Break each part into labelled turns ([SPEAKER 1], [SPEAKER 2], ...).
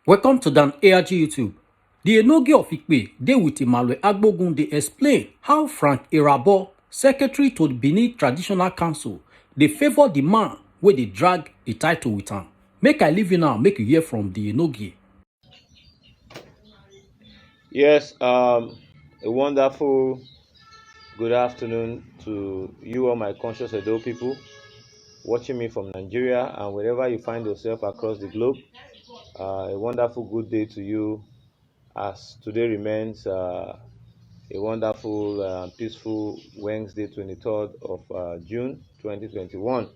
[SPEAKER 1] Welcome to Dan ARG YouTube. The Enogie of Ikpe, they with Emmanuel Agbogun, they explain how Frank Irabo, secretary to the Benin Traditional Council, they favor the man where they drag a title with him. Make I leave you now, make you hear from the Enogie.
[SPEAKER 2] Yes, a wonderful good afternoon to you all my conscious Edo people watching me from Nigeria and wherever you find yourself across the globe. A wonderful good day to you as today remains a wonderful peaceful Wednesday 23rd of June 2021.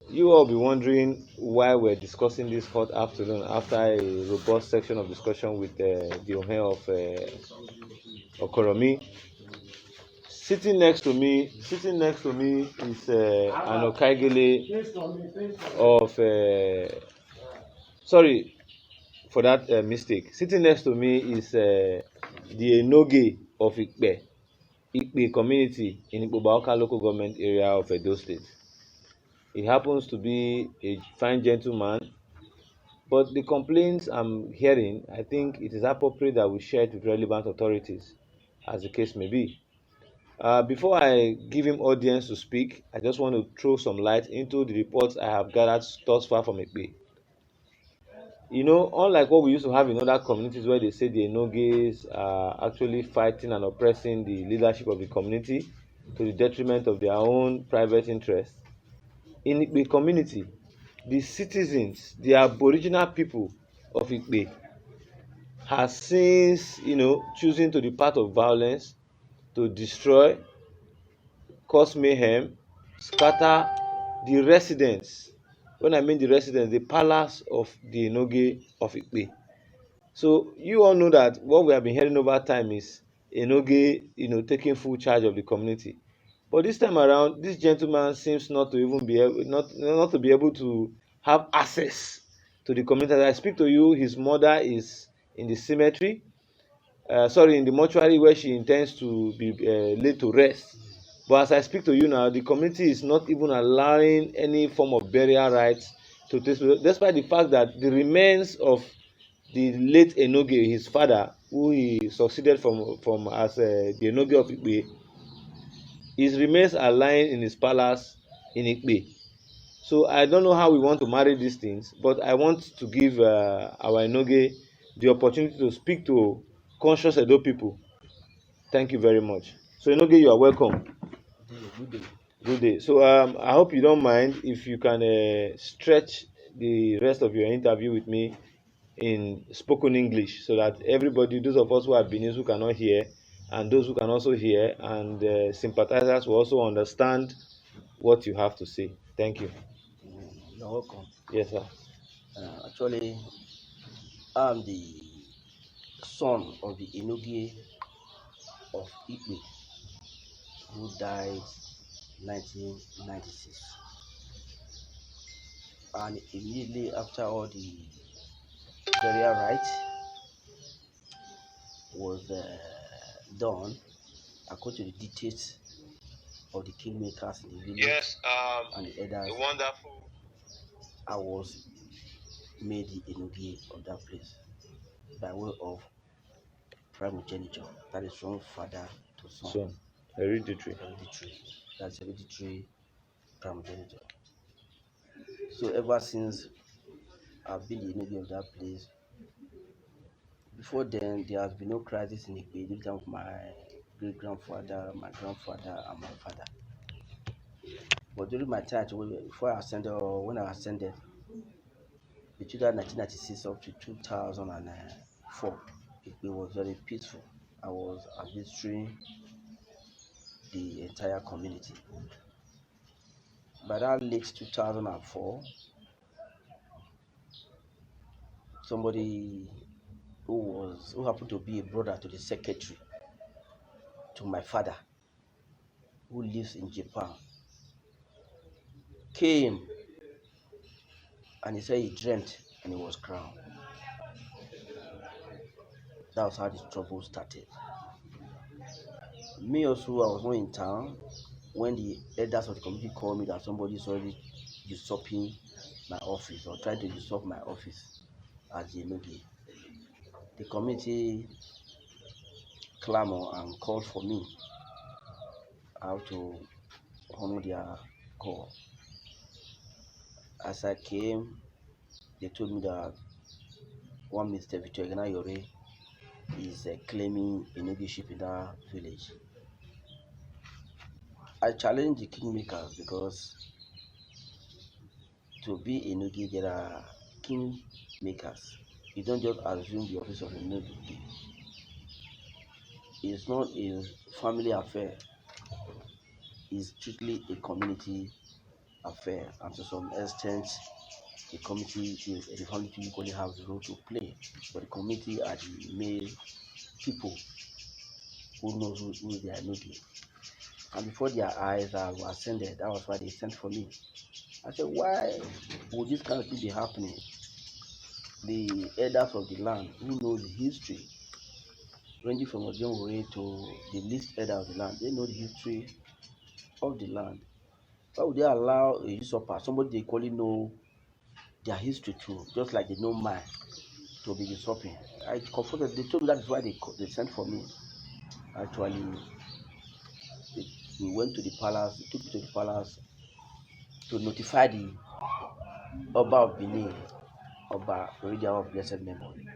[SPEAKER 2] You all be wondering why we're discussing this hot afternoon after a robust section of discussion with the Oha of Okoromi. Sitting next to me is an Okaigele of sorry for that mistake. Sitting next to me is the Enogie of Ikpe community in Ikpoba local government area of Edo State. He happens to be a fine gentleman, but the complaints I'm hearing, I think it is appropriate that we share it with relevant authorities, as the case may be. Before I give him audience to speak, I just want to throw some light into the reports I have gathered thus far from Ikpe. You know, unlike what we used to have in other communities where they say the Enoges are actually fighting and oppressing the leadership of the community to the detriment of their own private interests, in Ikpe community, the citizens, the aboriginal people of Ikpe, has since, choosing to the path of violence to destroy, cause mayhem, scatter the residents. When I mean the residents, the palace of the Enogie of Ikpe. So you all know that what we have been hearing over time is Enogie, taking full charge of the community. But this time around, this gentleman seems not to even be able, not to be able to have access to the community. As I speak to you, his mother is in the cemetery, in the mortuary where she intends to be laid to rest. But as I speak to you now, the community is not even allowing any form of burial rites to take place, despite the fact that the remains of the late Enogie, his father, who he succeeded from as the Enogie of Ikpe, his remains are lying in his palace in Ikpe. So I don't know how we want to marry these things, but I want to give our Enogie the opportunity to speak to conscious Edo people. Thank you very much. So Enogie, you are welcome.
[SPEAKER 3] Good day.
[SPEAKER 2] Good day. So I hope you don't mind if you can stretch the rest of your interview with me in spoken English so that everybody, those of us who are Benin who cannot hear, and those who can also hear, and sympathizers will also understand what you have to say. Thank you.
[SPEAKER 3] You're welcome.
[SPEAKER 2] Yes, sir.
[SPEAKER 3] Actually, I'm the son of the Enogie of Ikpe who died 1996. And immediately after all the burial rites was done, according to the dictates of the kingmakers in the village and the elders,
[SPEAKER 2] Wonderful.
[SPEAKER 3] I was made the Enogie of that place by way of primogeniture. That is from father to son.
[SPEAKER 2] So, hereditary.
[SPEAKER 3] Hereditary. That's hereditary primogeniture. So ever since I've been the Enogie of that place, before then there has been no crisis in Ikpe, this time of my great grandfather, my grandfather, and my father. But during my time, before I ascended, or when I ascended, between 1996 up to 2004, Ikpe was very peaceful. I was administering the entire community. By that late 2004, somebody who happened to be a brother to the secretary to my father, who lives in Japan, came and he said he dreamt and he was crowned. That was how the trouble started. Me also, I was not in town when the elders of the community called me that somebody is already usurping my office or trying to usurp my office as the Enogie. The community clamor and called for me how to honor their call. As I came, they told me that one Mr. Victor Yore is claiming Enogieship in that village. I challenged the kingmakers because to be Enogie, there are kingmakers. You don't just assume the office of Enogie. It's not a family affair. It's strictly a community affair, and to some extent, the community, the family equally have a role to play. But the community are the main people who knows who they are Enogie. And before their eyes I was ascended, that was why they sent for me. I said, why would this kind of thing be happening? The elders of the land who knows the history, ranging from Ojonwore to the least elder of the land, they know the history of the land. Why would they allow a usurper, somebody they equally know their history too, just like they know mine, to be usurping? I confronted. They told me that is why they sent for me. Actually, we went to the palace. They took me to the palace to notify the Oba of Benin, Oba of Blessed Memory,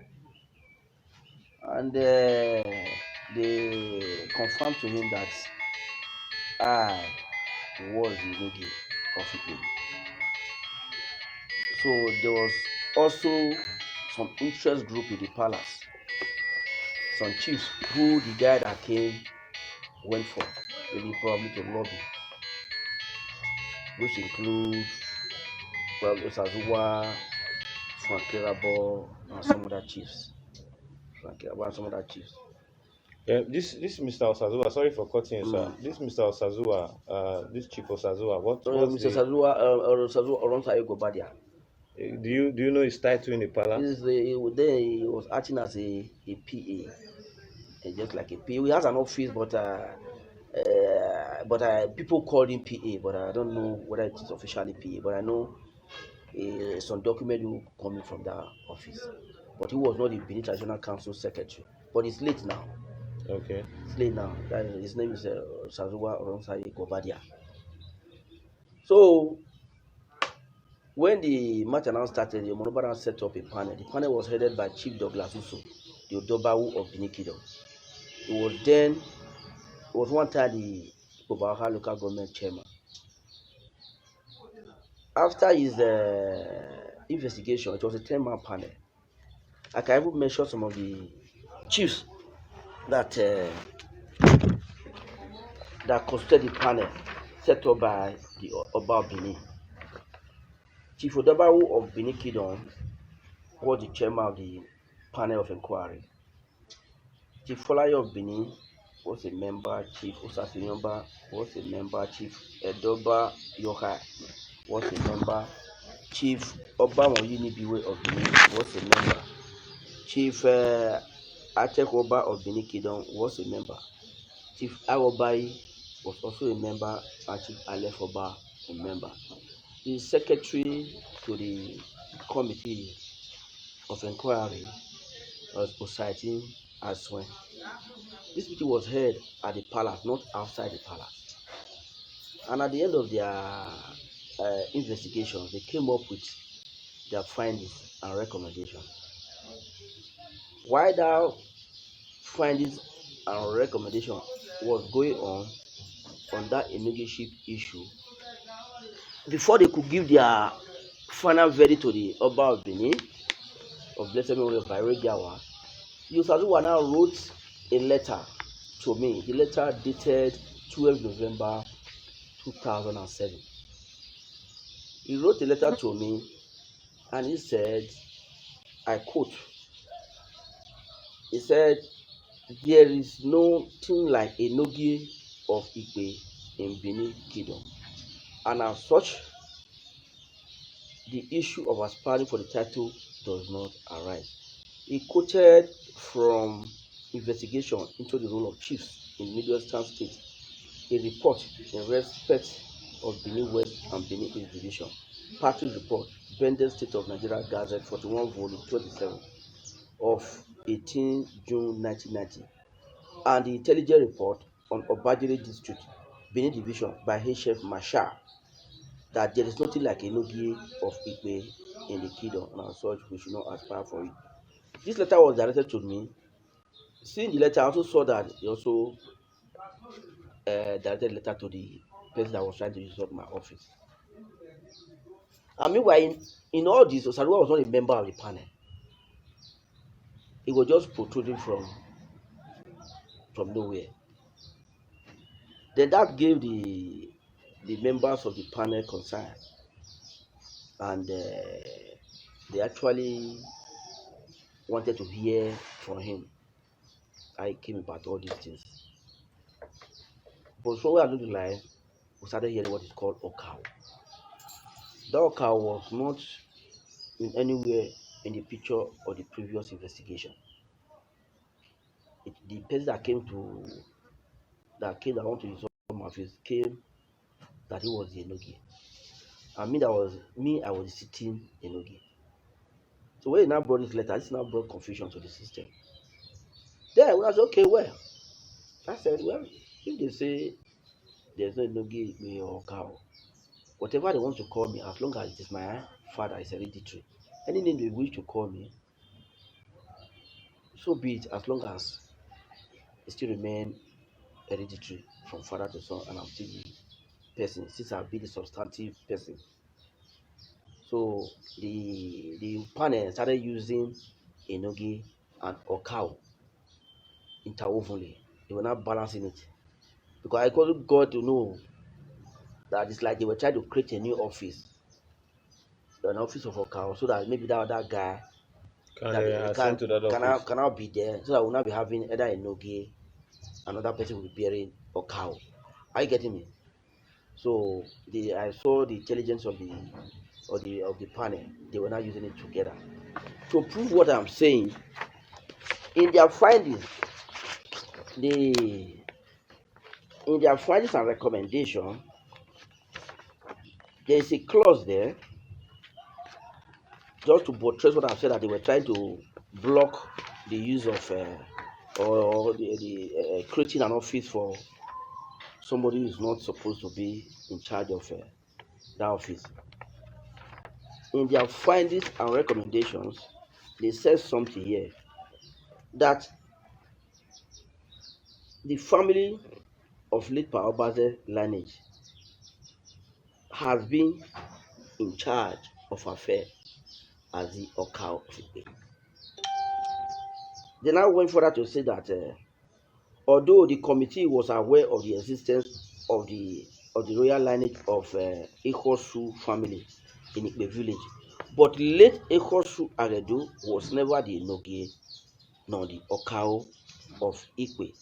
[SPEAKER 3] and they confirmed to him that I was the Enogie of Ikpe. So there was also some interest group in the palace, some chiefs who the guy that came went for, maybe probably to lobby, which includes probably Osazuwa, Frank Irabo, and some other chiefs.
[SPEAKER 2] Yeah, this Mr. Osazuwa, sorry for cutting you, sir.
[SPEAKER 3] Mm.
[SPEAKER 2] This Mr. Osazuwa, this Chief Osazuwa, what's
[SPEAKER 3] Mr.
[SPEAKER 2] the
[SPEAKER 3] Sazuwa Oronsayo Gobadia.
[SPEAKER 2] do you know his title in the palace?
[SPEAKER 3] He was acting as a PA, just like a PA. He has an office, but people call him PA, but I don't know whether it is officially PA. But I know some document will coming from that office. But he was not the Benin Traditional Council secretary. But he's late now.
[SPEAKER 2] Okay.
[SPEAKER 3] His name is Sazuwa Oronsaye Gobadia. So when the match announced started, the Monobara set up a panel. The panel was headed by Chief Douglas Uso, the Odobawu of Benin Kingdom. It was one time the ikpoba local government chairman. After his investigation, it was a 10-man panel. I can even mention some of the chiefs that constituted the panel set up by the Oba of Benin. Chief Odobawu of Benin Kingdom was the chairman of the panel of inquiry. Chief Folayo of Benin was a member, Chief Osasinyomba was a member, Chief Edoba Yoha was a member, Chief Oba Yunibiwe of Benin was a member, Chief Atek Oba of Benin Kingdom was a member, Chief Awobai was also a member, and Chief Aleph Oba a member. The secretary to the committee of inquiry was Osaitin Aswen. This meeting was held at the palace, not outside the palace. And at the end of their investigation, they came up with their findings and recommendations. While that findings and recommendation was going on that Enogieship issue, before they could give their final verdict to the Oba of Benin, of Blessed Memory of Bairegiawa, Yosazuwa now wrote a letter to me. The letter dated 12 November 2007. He wrote a letter to me and he said, I quote, he said, there is nothing like Enogie of Ikpe in Benin Kingdom, and as such, the issue of aspiring for the title does not arise. He quoted from investigation into the role of chiefs in Middleston State, a report in respect of Benin West and Benin East Division, Party report, Benin State of Nigeria Gazette 41 volume 27 of 18 June 1990, and the intelligence report on Obajere District, Benin Division by HF Marshal, that there is nothing like Enogie of Ikpe in the kingdom, and as such, we should not aspire for it. This letter was directed to me. Seeing the letter, I also saw that he also directed letter to the person that was trying to use up my office. And meanwhile, in all this, Osaruwa was not a member of the panel. He was just protruding from nowhere. Then that gave the members of the panel concern, and they actually wanted to hear from him how he came about all these things. But somewhere along the line, we started hearing what is called okha. That okha was not in anywhere in the picture of the previous investigation. The person that want to use my face came that he was the Enogie. And I was the sitting Enogie. So when he now brought this letter, this now brought confusion to the system. Then I was okay, well. I said, well, if they say there's no Enogie me or cow, whatever they want to call me, as long as it is my father, is hereditary. Any name they wish to call me, so be it, as long as it still remain hereditary from father to son, and I'm still the person, since I've been the substantive person. So the panel started using Enogie and okha interwovenly. They were not balancing it. Because I got to know that it's like they were trying to create a new office, an office of okha, so that maybe that other guy
[SPEAKER 2] Can
[SPEAKER 3] that
[SPEAKER 2] ascend to that office?
[SPEAKER 3] can now be there, so that we'll not be having either Enogie, another person will be bearing okha. Are you getting me? So I saw the intelligence of the panel. They were not using it together. To prove what I'm saying, in their findings, in their findings and recommendation, there is a clause there just to buttress what I've said, that they were trying to block the use of or the creating an office for somebody who is not supposed to be in charge of that office. In their findings and recommendations, they said something here that the family of late Pa Obaze lineage has been in charge of affairs as the okha of Ikpe. They now went further to say that although the committee was aware of the existence of the royal lineage of Ikhosu family in Ikpe village, but late Ikhosu Aredo was never the Enogie nor the okha of Ikpe,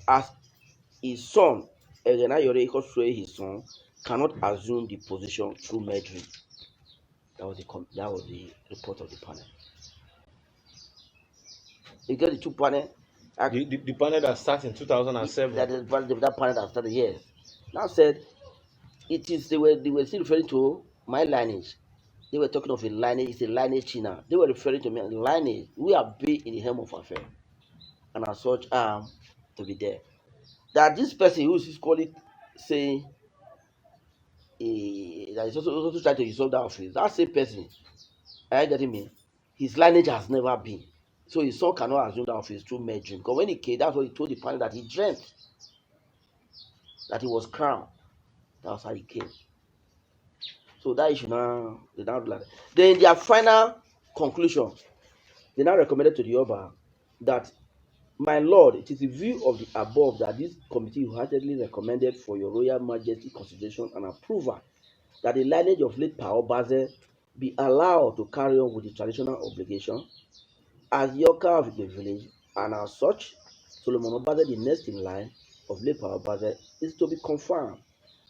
[SPEAKER 3] as his son Erenayore Ikhosu, his son, cannot assume the position through meddling. That was the report of the panel. You get the two panel.
[SPEAKER 2] The panel that started in 2007.
[SPEAKER 3] That panel that started, yes. Now said they were still referring to my lineage. They were talking of a lineage. It's a lineage China. They were referring to me as lineage. We are big in the helm of affair, and as such, to be there. That this person who is calling saying that is also trying to resolve that office. That same person, are you getting me? His lineage has never been. So his son cannot assume that office through meddling. Because when he came, that's what he told the panel, that he dreamt that he was crowned. That was how he came. So that issue now, they now do like that. Then in their final conclusion, they now recommended to the Oba that, my lord, it is the view of the above that this committee heartily recommended for your royal majesty consideration and approval that the lineage of late Pa Obaze be allowed to carry on with the traditional obligation as the okha of the village, and as such, Solomon Obaze, the next in line of late Pa Obaze, is to be confirmed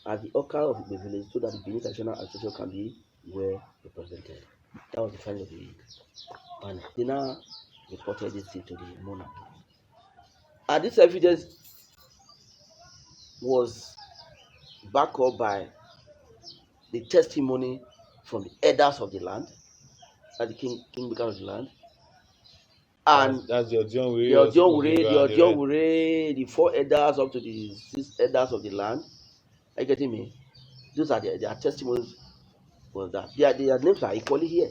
[SPEAKER 3] as the okha of the village, so that the Benin Traditional Association can be well represented. That was the final of the panel. They now reported this thing to the monarch. And this evidence was backed up by the testimony from the elders of the land, the kingmakers of the land, and
[SPEAKER 2] that's your John
[SPEAKER 3] the Odiowure, the 4 elders up to the 6 elders of the land. Are you getting me? Those are their testimonies. Was that their names are equally here?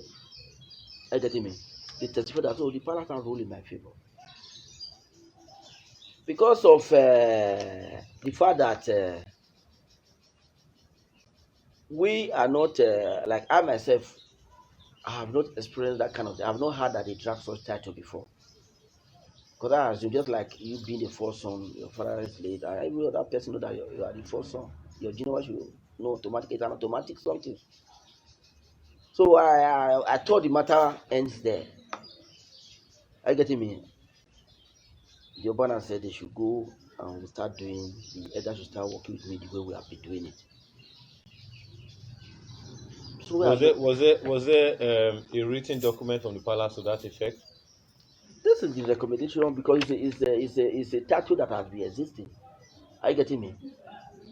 [SPEAKER 3] Are you getting me? They testify that the palace can rule in my favor because of the fact that we are not like I myself. I have not experienced that kind of thing. I have not heard that they drag such title before. Because I assume just like you being the first son, your father is late, and every other person know that you are the first son. Your general should know automatic. It's an automatic something. So I thought the matter ends there. Are you getting me? The Obana said they should go and we start doing. The elders should start working with me the way we have been doing it. So
[SPEAKER 2] was there a written document from the palace to that effect?
[SPEAKER 3] this is the recommendation because it's a title that has been existing. Are you getting me?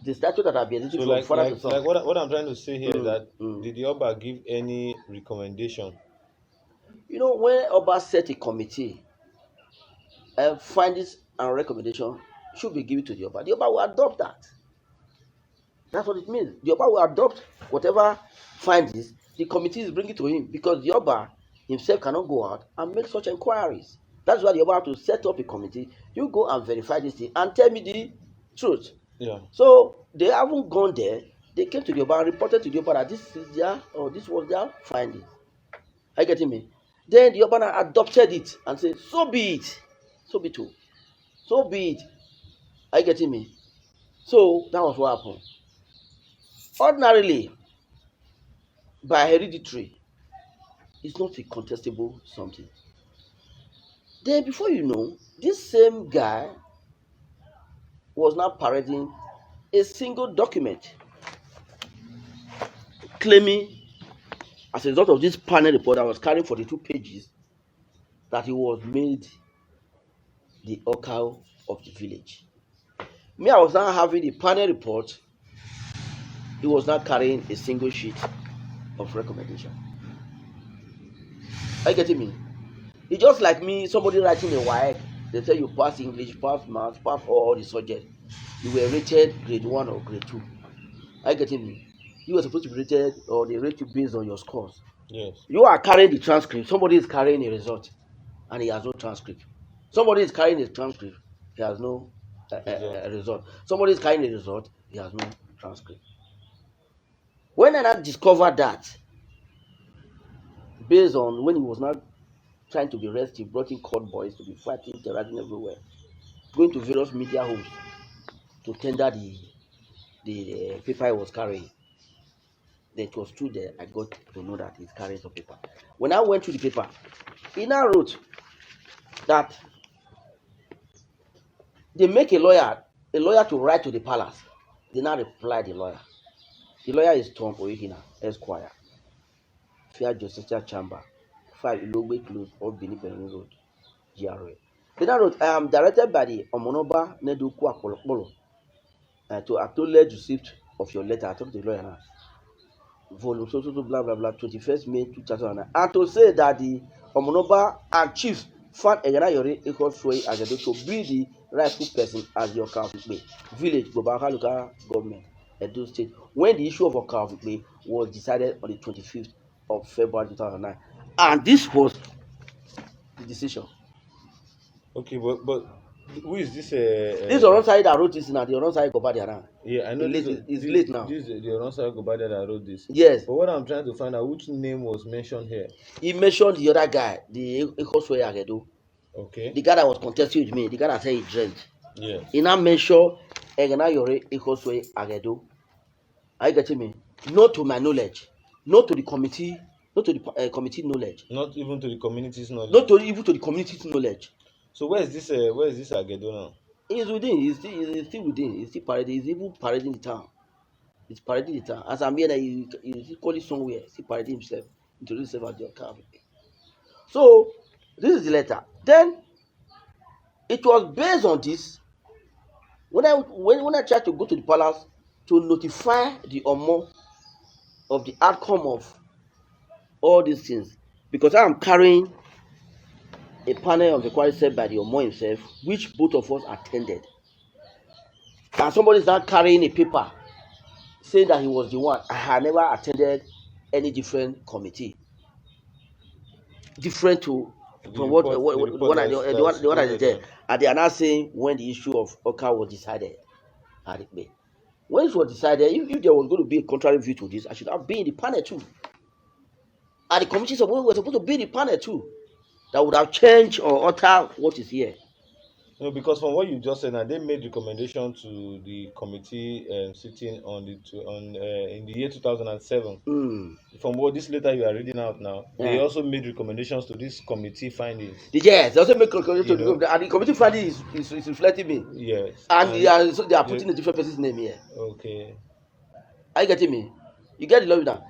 [SPEAKER 3] The statute that have been existing
[SPEAKER 2] So
[SPEAKER 3] from
[SPEAKER 2] like
[SPEAKER 3] father to son.
[SPEAKER 2] what I'm trying to say here is that did the Oba give any recommendation?
[SPEAKER 3] You know, when Oba set a committee, findings and recommendation should be given to the Oba. The Oba will adopt that. That's what it means. The Oba will adopt whatever findings the committee is bringing to him because the Oba himself cannot go out and make such inquiries. That's why the Oba have to set up a committee. You go and verify this thing and tell me the truth.
[SPEAKER 2] Yeah.
[SPEAKER 3] So they haven't gone there. They came to the Oba and reported to the Oba that this is their or this was their finding. Are you getting me? Then the Oba adopted it and said, so be it. So be it. So be it. Are you getting me? So that was what happened. Ordinarily, by hereditary, it's not a contestable something. Then before you know, this same guy was now parading a single document claiming, as a result of this panel report that was carrying 42 pages, that he was made the okha of the village. Me, I was now having the panel report. He was not carrying a single sheet of recommendation. Are you getting me? It's just like me, somebody writing a WAEC. They say you pass English, pass math, pass all the subjects. You were rated grade 1 or grade 2. Are you getting me? You were supposed to be rated, or they rate you based on your scores.
[SPEAKER 2] Yes.
[SPEAKER 3] You are carrying the transcript. Somebody is carrying a result, and he has no transcript. Somebody is carrying a transcript. He has no result. Somebody is carrying a result. He has no transcript. When I discovered that, based on when he was not trying to be rescued, brought in court boys to be fighting, terrorizing everywhere, going to various media homes to tender the paper he was carrying. That was true there. I got to know that he's carrying some paper. When I went through the paper, he now wrote that they make a lawyer to write to the palace. They now reply the lawyer. The lawyer is Tom Oyegina, Esquire, Fair Justice Chamber, 5 Ilogbe Close, Old Benin Road, GRA. They now wrote, I am directed by the Omonoba Neduku Apolopolo to acknowledge receipt of your letter. I talked to the lawyer now. Volume so blah blah blah 21st May 2009, and to say that the Omonoba and chiefs found Enogie of Ikpe as to be the rightful person as the Okha of Ikpe village, Bobaka local government, Edo State, when the issue of Okha of Ikpe was decided on the 25th of February 2009, and this was the decision.
[SPEAKER 2] Okay, but who is this?
[SPEAKER 3] This Oronsai that wrote this now. The Oronsai Gobadiana.
[SPEAKER 2] Yeah, I know
[SPEAKER 3] it's late now.
[SPEAKER 2] This is the Oronsai Gobadiana that wrote this.
[SPEAKER 3] Yes.
[SPEAKER 2] But what I'm trying to find out, which name was mentioned here?
[SPEAKER 3] He mentioned the other guy, the Ikoswe Agedo.
[SPEAKER 2] Okay.
[SPEAKER 3] The guy that was contesting with me, the guy that said he dreamt.
[SPEAKER 2] Yeah.
[SPEAKER 3] He now mentioned Enogie of Ikpe Agedo. Are you getting me? Not to my knowledge, not to the committee, not to the committee knowledge,
[SPEAKER 2] not even to the community's knowledge.
[SPEAKER 3] Not to even to the community's knowledge.
[SPEAKER 2] So where is this Agedo now?
[SPEAKER 3] He's within. He's still within. He's still parading. He's even parading the town. He's parading the town. As I'm here, he's calling somewhere. He's still parading himself. Introduce himself as the Okha. So this is the letter. Then it was based on this. When I tried to go to the palace to notify the Omo of the outcome of all these things, because I'm carrying a panel of inquiry set by the Omo himself, which both of us attended. And somebody is not carrying a paper saying that he was the one. I had never attended any different committee, different to from what the one I did there. And they are now saying when the issue of okha was decided at Ikpe. When it was decided, if there was going to be a contrary view to this, I should have been in the panel too. And the committees were supposed to be in the panel too. That would have changed or alter what is here.
[SPEAKER 2] No, because from what you just said, now they made recommendation to the committee sitting on in the year 2007. From what this letter you are reading out now, they also made recommendations to this committee findings.
[SPEAKER 3] Yes, they also make recommendations to the and the committee findings is reflecting me.
[SPEAKER 2] Yes,
[SPEAKER 3] and so they are putting a different person's name here.
[SPEAKER 2] Okay.
[SPEAKER 3] Are you getting me? You get the love now.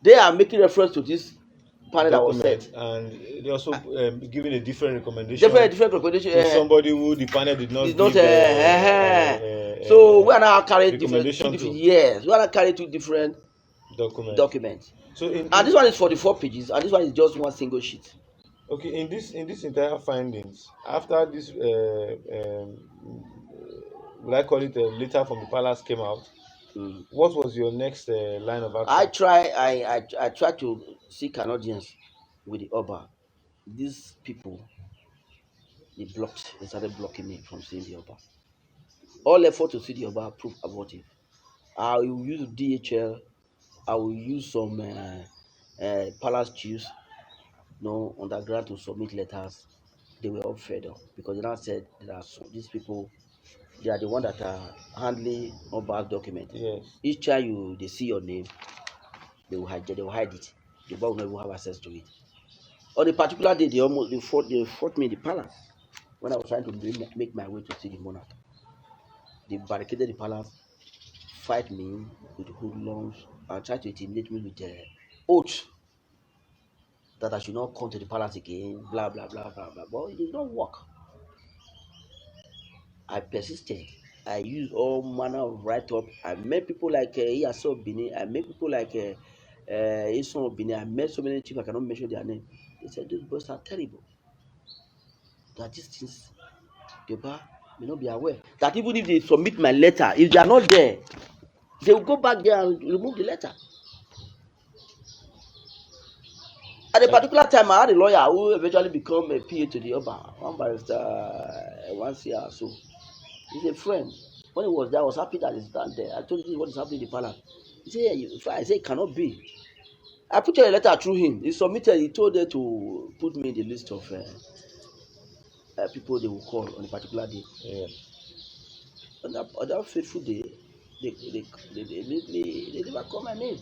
[SPEAKER 3] They are making reference to this panel that was set,
[SPEAKER 2] and they also giving a different recommendation.
[SPEAKER 3] Different recommendation
[SPEAKER 2] to somebody who the panel did not.
[SPEAKER 3] So we are now carrying different years. We are now carrying two different documents. So and this one is 44 pages, and this one is just one single sheet.
[SPEAKER 2] Okay, in this entire findings, after this, would I call it a letter from the palace came out? What was your next line of action?
[SPEAKER 3] I try to seek an audience with the Oba. These people, they started blocking me from seeing the Oba. All effort to see the Oba proved abortive. I will use DHL, I will use some palace chiefs, underground to submit letters. They were all fed up because they now said there are these people, they are the one that are handling Oba's document.
[SPEAKER 2] Yes.
[SPEAKER 3] Each time they see your name, they will hide it. The Oba will never have access to it. On a particular day, they fought me in the palace when I was trying to make my way to see the monarch. They barricaded the palace, fight me with hoodlums, and tried to intimidate me with oaths that I should not come to the palace again, blah blah blah blah blah. But it did not work. I persisted. I used all manner of write-up. I met people like Enogie of Benin. I met people like Enogie of Benin. I met so many people I cannot mention their name. They said those boys are terrible. That these things, the bar may not be aware. That even if they submit my letter, if they are not there, they will go back there and remove the letter. At a particular time, I had a lawyer who eventually became a PA to the Oba, one barrister, once year or so. He's a friend. When he was there, I was happy that he's down there. I told him what is happening in the palace. He said, I said, it cannot be. I put a letter through him. He submitted, he told them to put me in the list of people they will call on a particular day.
[SPEAKER 2] Yeah.
[SPEAKER 3] On that fateful day, they never call my name.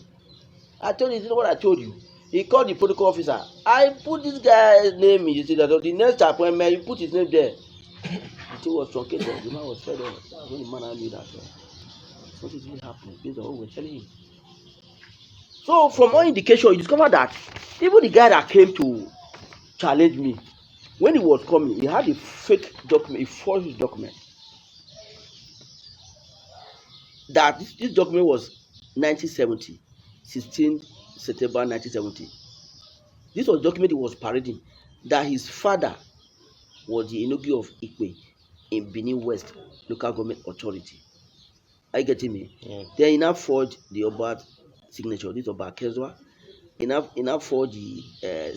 [SPEAKER 3] I told you, this is what I told you. He called the protocol officer. I put this guy's name in. You see that the next appointment, you put his name there. The thing was truncated. The man was fed up. That's when the man knew that something is really happening based on what we were telling him. So from all indication, you discover that even the guy that came to challenge me, when he was coming, he had a fake document, a false document. That this document was 1970, 16 September 1970. This was document he was parading that his father was the Enogie of Ikpe in Benin West local government authority. Are you getting me?
[SPEAKER 2] Yeah.
[SPEAKER 3] Then he now forged the Oba signature. This Oba Kezwa. He now forged the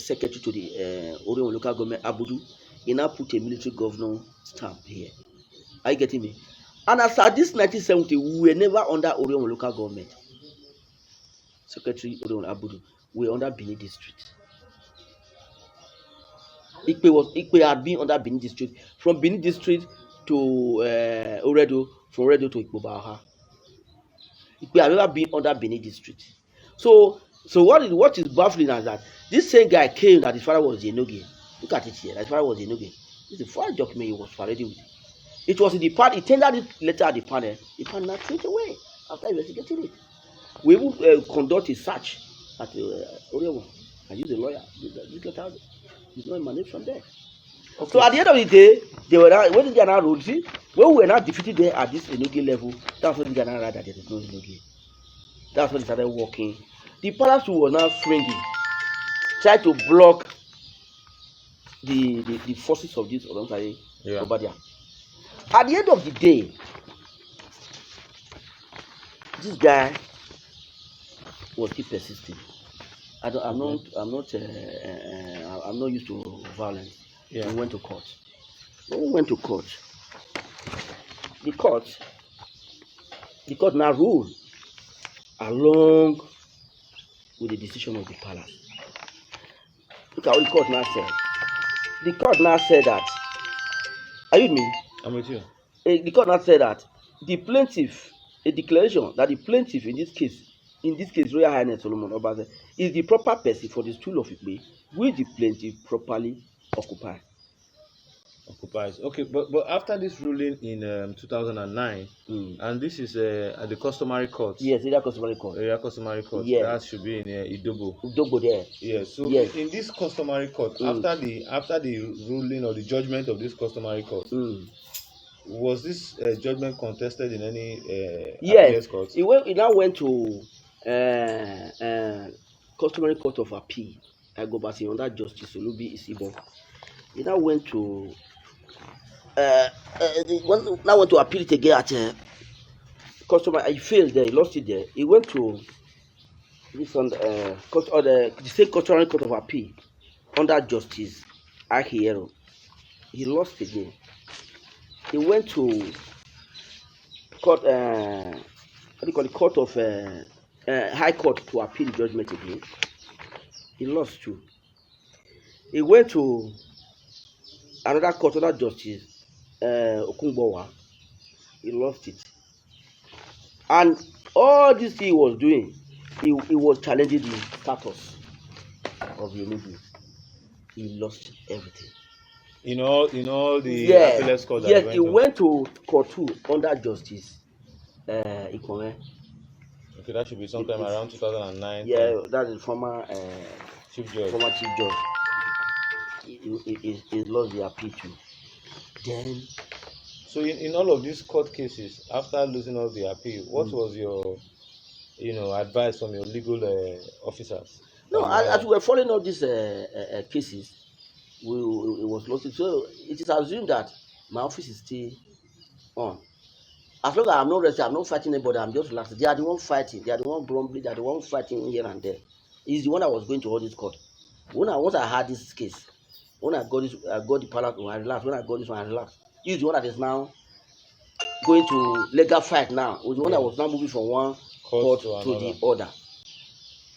[SPEAKER 3] secretary to the Orion local government Abudu. He now put a military governor stamp here. Are you getting me? And as at this 1970, we were never under Orion local government. Secretary Orion Abudu. We were under Benin district. Ikpe had been under Benin district. From Benin district to Oredo, from Oredo to ikpoba. Ikpe had never been under Benin district. So what is baffling is that this same guy came that his father was the Enogie. Look at it here. That his father was the Enogie. This is the first document he was parading with. It was in the panel. He tendered this letter at the panel. The panel now threw it away after investigating it. We will conduct a search at Orion. I use a lawyer. This letter is not emanated from there. Okay. So at the end of the day, they were now, when this guy now ruled, see, when we were now defeated there at this Enogie level, that's when the guy now realized that there is no Enogie. That's when they started working. The palace was now swinging. tried to block the forces of this Olonsaye over there. At the end of the day, this guy was still persisting. I'm not used to violence.
[SPEAKER 2] Yeah.
[SPEAKER 3] We went to court. When we went to court, the court now ruled along with the decision of the palace. Look at what the court now said. The court now said that, are you with me?
[SPEAKER 2] I'm with you.
[SPEAKER 3] The court now said that the plaintiff, a declaration that the plaintiff in this case, Royal Highness Solomon Obaze, is the proper person for the stool of Ikpe, which the plaintiff properly occupies.
[SPEAKER 2] Okay, but after this ruling in 2009, and this is at the customary court.
[SPEAKER 3] Yes, area customary court.
[SPEAKER 2] Yes. That should be in Idobo.
[SPEAKER 3] Idobo there.
[SPEAKER 2] Yes. So in this customary court, after the ruling or the judgment of this customary court, was this judgment contested in any appeals court?
[SPEAKER 3] It now went to customary court of appeal. I go back under Justice Olubi Isibo. It now went to went to appeal it again at customer. He failed there. He lost it there. He went to this one, the same customary court of appeal under Justice Ahiero. He lost again. He went to court. What do you call it? Court of High Court to appeal the judgment again. He lost too. He went to another court under Justice Okungbowa. He lost it. And all this he was doing, he was challenging the status of the Enogie. He lost everything.
[SPEAKER 2] In all the appeals court.
[SPEAKER 3] Yes, he went to court 2 under Justice Ikome.
[SPEAKER 2] Okay, that should be sometime around 2009.
[SPEAKER 3] Yeah, that is former
[SPEAKER 2] Chief Judge.
[SPEAKER 3] Former Chief Judge. He lost the appeal too. Then,
[SPEAKER 2] so in all of these court cases, after losing all the appeal, what was your advice from your legal officers?
[SPEAKER 3] No, as we were following all these cases, it was lost. So it is assumed that my office is still on. As long as I'm not resting, I'm not fighting anybody, I'm just relaxed. They are the one fighting, they are the one grumbling, they are the one fighting here and there. He's the one that was going to all this court. Once I had this case, when I got the palace, I relaxed. When I got this one, I relaxed. He's the one that is now going to legal fight now. He's the one that was now moving from one court to the other.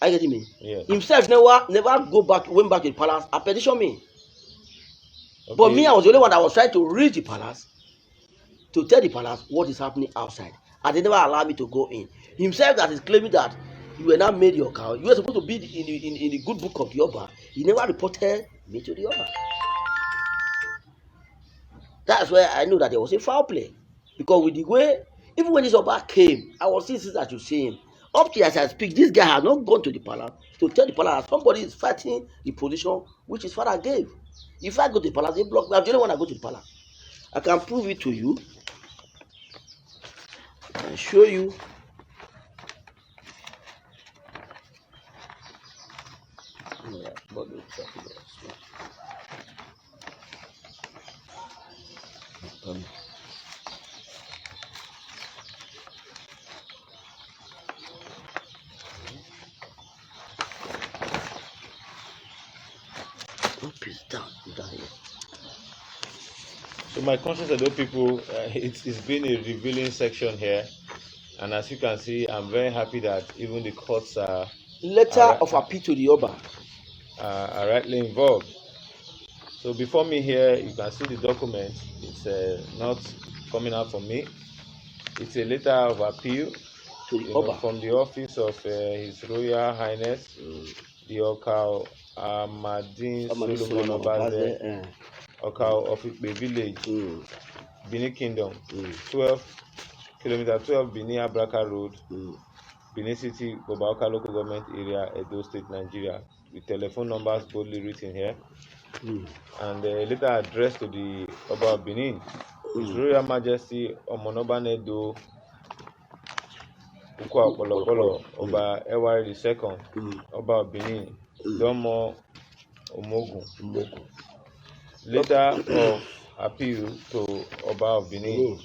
[SPEAKER 3] Are you getting me?
[SPEAKER 2] Yeah.
[SPEAKER 3] Himself never went back to the palace and petitioned me. Okay. But me, I was the only one that was trying to reach the palace, to tell the palace what is happening outside. And they never allowed me to go in. Himself that is claiming that you were not made your cow. You were supposed to be in the good book of the Oba. He never reported me to the Oba. That's where I knew that there was a foul play. Because with the way, even when this Oba came, I was seeing that you see him. Up to as I speak, this guy has not gone to the palace to tell the palace that somebody is fighting the position which his father gave. If I go to the palace, they block me. I'm the only one that go to the palace. I can prove it to you. I can show you.
[SPEAKER 2] So my conscious Edo people, it's been a revealing section here, and as you can see, I'm very happy that even the courts are
[SPEAKER 3] of appeal to the Oba
[SPEAKER 2] are rightly involved. So before me here, you can see the document. It's not coming out from me. It's a letter of appeal
[SPEAKER 3] to the Oba
[SPEAKER 2] from the office of His Royal Highness, the Okha Solomon Obaze, Okha of Ikpe Village, Benin Kingdom, 12 Benin Abraka Road, Benin City, Oba Local Government Area, Edo State, Nigeria, with telephone numbers boldly written here, and a letter addressed to the Oba of Benin, His Royal Majesty Omonoba Nedo Ukwa Polopolo, Oba Ewari II, Oba of Benin, Domo Omogun.
[SPEAKER 3] Mogu.
[SPEAKER 2] Letter of appeal to Oba of Benin.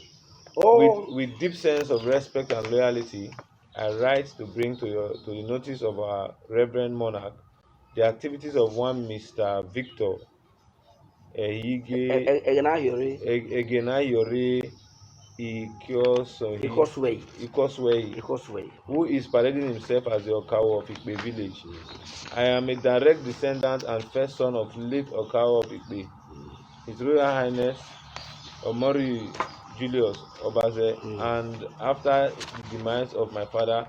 [SPEAKER 3] Oh,
[SPEAKER 2] With deep sense of respect and loyalty, I write to bring to the notice of our Reverend Monarch the activities of one Mr. Victor Ehige
[SPEAKER 3] Egenahiri,
[SPEAKER 2] Egenayore Ikoswehi,
[SPEAKER 3] Ikosway.
[SPEAKER 2] who is parading himself as the Okha of Ikpe village. I am a direct descendant and first son of late Okha of Ikpe, His Royal Highness Omori Julius Obaze, and after the demise of my father,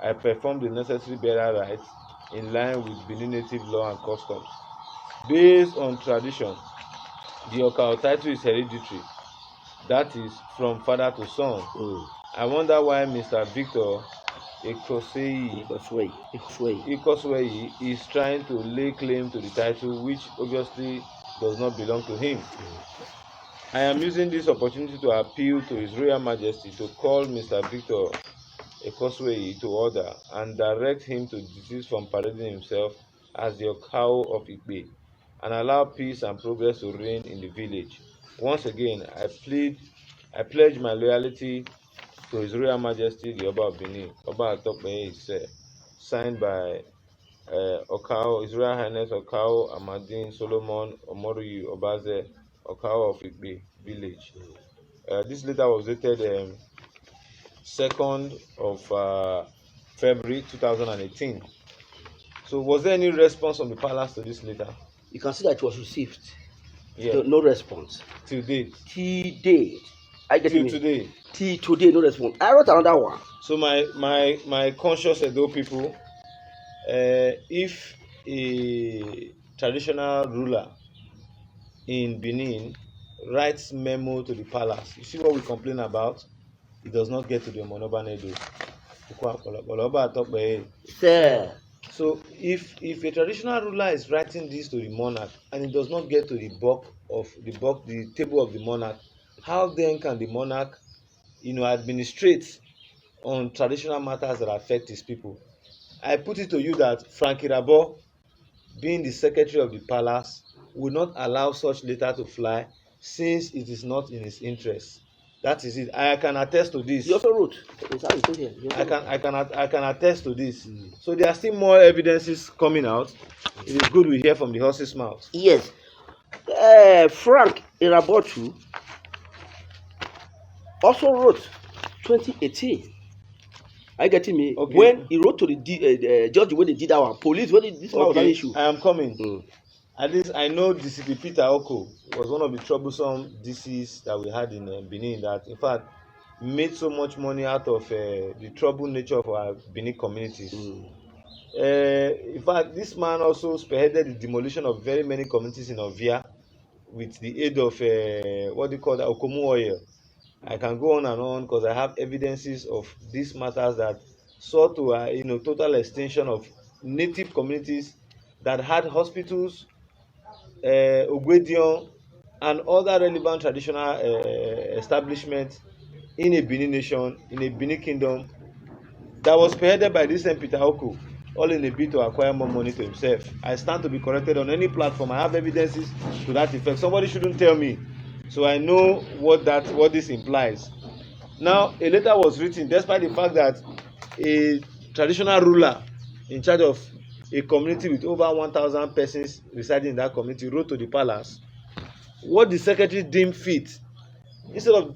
[SPEAKER 2] I performed the necessary burial rites in line with Benin native law and customs. Based on tradition, the Okha title is hereditary, that is, from father to son. I wonder why Mr. Victor Ikosweyi is trying to lay claim to the title, which obviously does not belong to him. I am using this opportunity to appeal to His Royal Majesty to call Mr. Victor Ikosweyi to order and direct him to desist from parading himself as the Okha of Ikpe and allow peace and progress to reign in the village. Once again, I pledge my loyalty to His Royal Majesty the Oba of Benin. Oba Atokpeye is signed by His Royal Highness Okha Amadin Solomon Omori Obaze, Okha of Ikpe village. This letter was dated 2nd of February 2018. So, was there any response from the palace to this letter?
[SPEAKER 3] You can see that it was received.
[SPEAKER 2] Yeah.
[SPEAKER 3] No response.
[SPEAKER 2] Till date.
[SPEAKER 3] I get
[SPEAKER 2] Till today.
[SPEAKER 3] Till today, no response. I wrote another one.
[SPEAKER 2] So my conscious Edo people, if a traditional ruler in Benin writes memo to the palace, you see what we complain about? It does not get to the Monoban Edo.
[SPEAKER 3] Sir.
[SPEAKER 2] So if a traditional ruler is writing this to the monarch and it does not get to the table of the monarch, how then can the monarch, administrate on traditional matters that affect his people? I put it to you that Frank Irabo, being the secretary of the palace, will not allow such letter to fly since it is not in his interest. That is it. I can attest to this.
[SPEAKER 3] You also wrote.
[SPEAKER 2] I can attest to this. So there are still more evidences coming out. It is good we hear from the horse's mouth.
[SPEAKER 3] Yes. Frank Irabotu also wrote 2018. Are you getting me?
[SPEAKER 2] Okay.
[SPEAKER 3] When he wrote to the judge when they did that one, police, when this man was an issue.
[SPEAKER 2] I am coming. At least I know DCP Peter Oko was one of the troublesome DCs that we had in Benin that, in fact, made so much money out of the troubled nature of our Benin communities. In fact, this man also spearheaded the demolition of very many communities in Ovia with the aid of what they call the Okomu oil. I can go on and on because I have evidences of these matters that saw to total extinction of native communities that had hospitals, Ogwedion, and other relevant traditional establishments in a Benin nation, in a Benin kingdom, that was spearheaded by this same Peter Oko, all in a bid to acquire more money to himself. I stand to be corrected on any platform. I have evidences to that effect. Somebody shouldn't tell me, so I know what this implies. Now, a letter was written despite the fact that a traditional ruler in charge of a community with over 1,000 persons residing in that community wrote to the palace. What the secretary deemed fit, instead of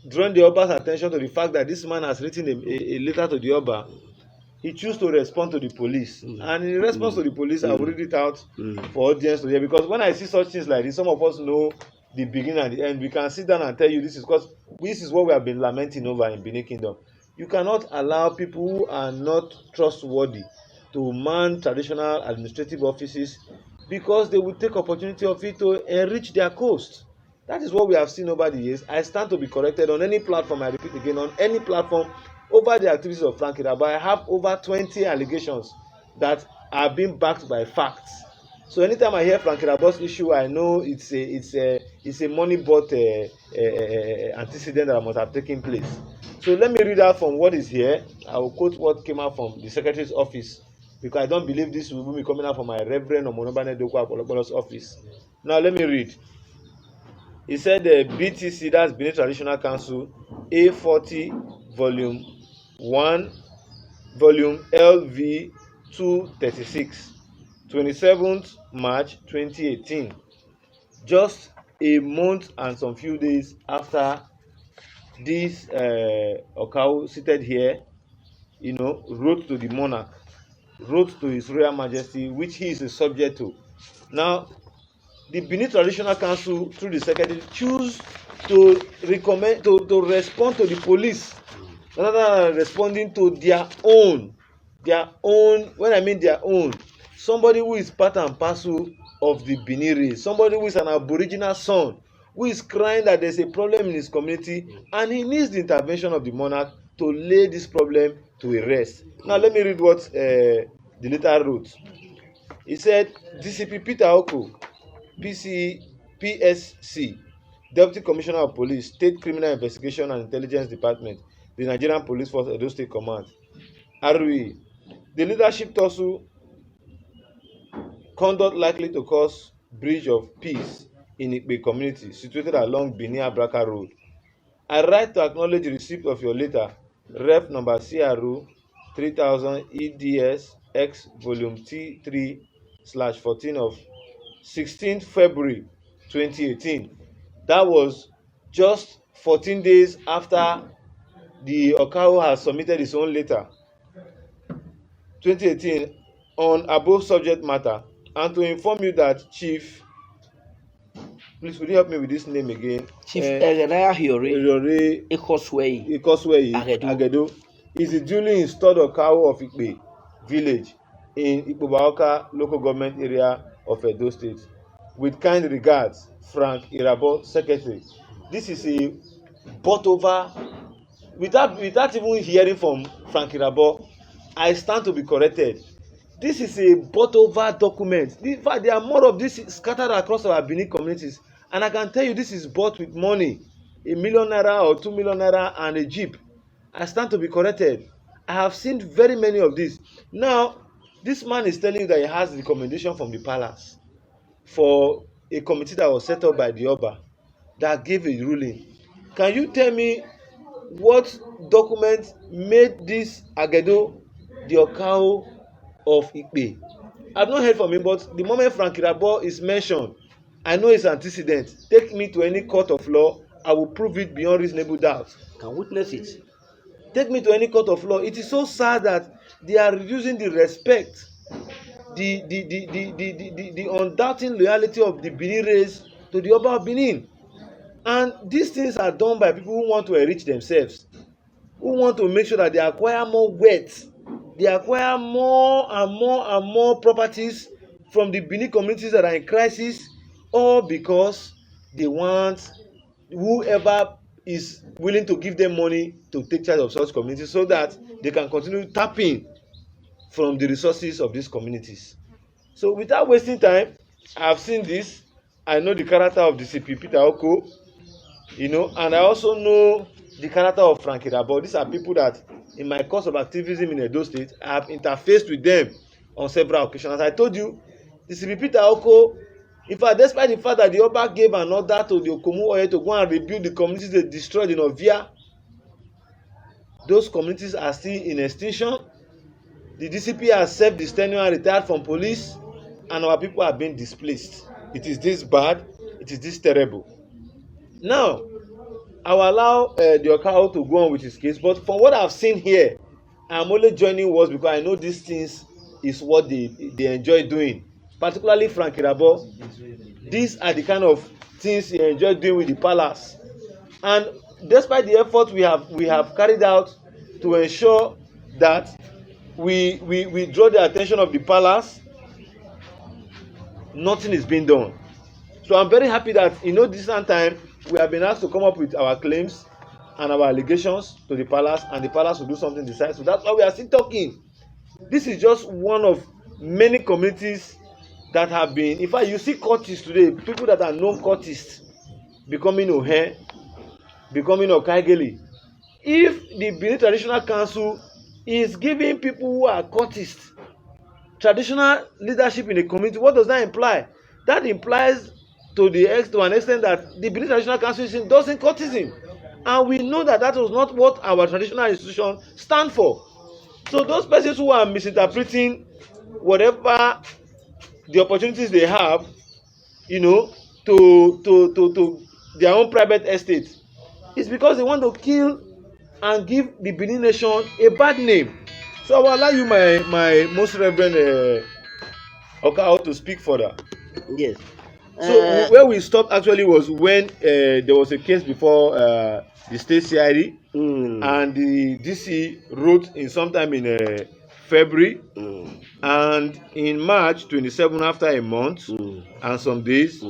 [SPEAKER 2] drawing the Oba's attention to the fact that this man has written a letter to the Oba, he chose to respond to the police. And in response to the police, I will read it out for audience to hear. Because when I see such things like this, some of us know the beginning and the end. We can sit down and tell you this is what we have been lamenting over in Benin Kingdom. You cannot allow people who are not trustworthy to man traditional administrative offices because they will take opportunity of it to enrich their coast. That is what we have seen over the years. I stand to be corrected on any platform. I repeat again, on any platform over the activities of Frank Irabo. I have over 20 allegations that are being backed by facts. So anytime I hear Frank Irabo's issue, I know it's a money bought antecedent that must have taken place. So let me read out from what is here. I will quote what came out from the Secretary's office because I don't believe this will be coming out from my Reverend Omonobane Dokwa Apolopolo's office. Now let me read. He said the BTC, that's Benin Traditional Council, A40 volume 1 volume LV 236, 27th March 2018, just a month and some few days after this Okao seated here, wrote to the monarch, wrote to His Royal Majesty, which he is a subject to. Now, the Benin Traditional Council, through the secretary, choose to recommend to respond to the police rather than responding to their own. When I mean their own, somebody who is part and parcel of the Benin race, somebody who is an aboriginal son, who is crying that there's a problem in his community and he needs the intervention of the monarch to lay this problem to a rest. Now let me read what the letter wrote. He said, DCP Peter Oko, PSC, Deputy Commissioner of Police, State Criminal Investigation and Intelligence Department, the Nigerian Police Force, Edo State Command, ROE. The leadership tussle conduct likely to cause breach of peace in Ikpe community situated along Benin-Abraka Road. I write to acknowledge the receipt of your letter, Ref number CRO 3000 EDS X volume T3/14 of 16th February 2018. That was just 14 days after the Okao has submitted his own letter, 2018, on above subject matter, and to inform you that Chief, please could you help me with this name again?
[SPEAKER 3] Chief Hiore Ikoswei
[SPEAKER 2] Agedo is the duly installed Okao of Ikpe village in Ikpoba local government area of Edo State. With kind regards, Frank Irabo, Secretary. This is a bought over, without even hearing from Frank Irabo, I stand to be corrected. This is a bought over document. In fact, there are more of this scattered across our Benin communities. And I can tell you this is bought with money, ₦1 million or 2 million naira and a jeep. I stand to be corrected. I have seen very many of these. Now, this man is telling you that he has recommendation from the palace for a committee that was set up by the Oba that gave a ruling. Can you tell me what document made this Agedo the Okao of Ikpe? I've not heard from him, but the moment Frank Irabo is mentioned, I know it's antecedent. Take me to any court of law, I will prove it beyond reasonable doubt.
[SPEAKER 3] Can witness it.
[SPEAKER 2] Take me to any court of law. It is so sad that they are reducing the respect, the undoubting loyalty of the Benin race to the Oba of Benin. And these things are done by people who want to enrich themselves, who want to make sure that they acquire more wealth, they acquire more and more and more properties from the Benin communities that are in crisis, all because they want whoever is willing to give them money to take charge of such communities so that they can continue tapping from the resources of these communities. So without wasting time, I have seen this. I know the character of DCP Peter Oko, and I also know the character of Frank Irabo. These are people that in my course of activism in Edo State, I have interfaced with them on several occasions. As I told you, DCP Peter Oko, in fact, despite the fact that the Oba gave an order to the Okomu Oye to go and rebuild the communities they destroyed in Ovia, those communities are still in extinction. The DCP has served his tenure and retired from police, and our people are being displaced. It is this bad, it is this terrible. Now, I will allow the Okao to go on with his case, but from what I've seen here, I'm only joining words because I know these things is what they enjoy doing, particularly Frank Irabo. These are the kind of things he enjoyed doing with the palace. And despite the effort we have carried out to ensure that we draw the attention of the palace, nothing is being done. So I'm very happy that in no distant time we have been asked to come up with our claims and our allegations to the palace, and the palace will do something decisive. So that's why we are still talking. This is just one of many communities that have been, in fact, you see cultists today, people that are known cultists becoming Ohe, becoming Okaigeli. If the Benin Traditional Council is giving people who are cultists traditional leadership in a community. What does that imply? That implies to an extent that the Benin Traditional Council is endorsing cultism, and we know that that was not what our traditional institution stand for. So those persons who are misinterpreting whatever the opportunities they have, to their own private estate, is because they want to kill and give the Benin nation a bad name. So I will allow you, my most reverend okha, to speak further.
[SPEAKER 3] Yes.
[SPEAKER 2] So where we stopped actually was when there was a case before the state CID, and the DC wrote in sometime in February, and in March 27, after a month and some days,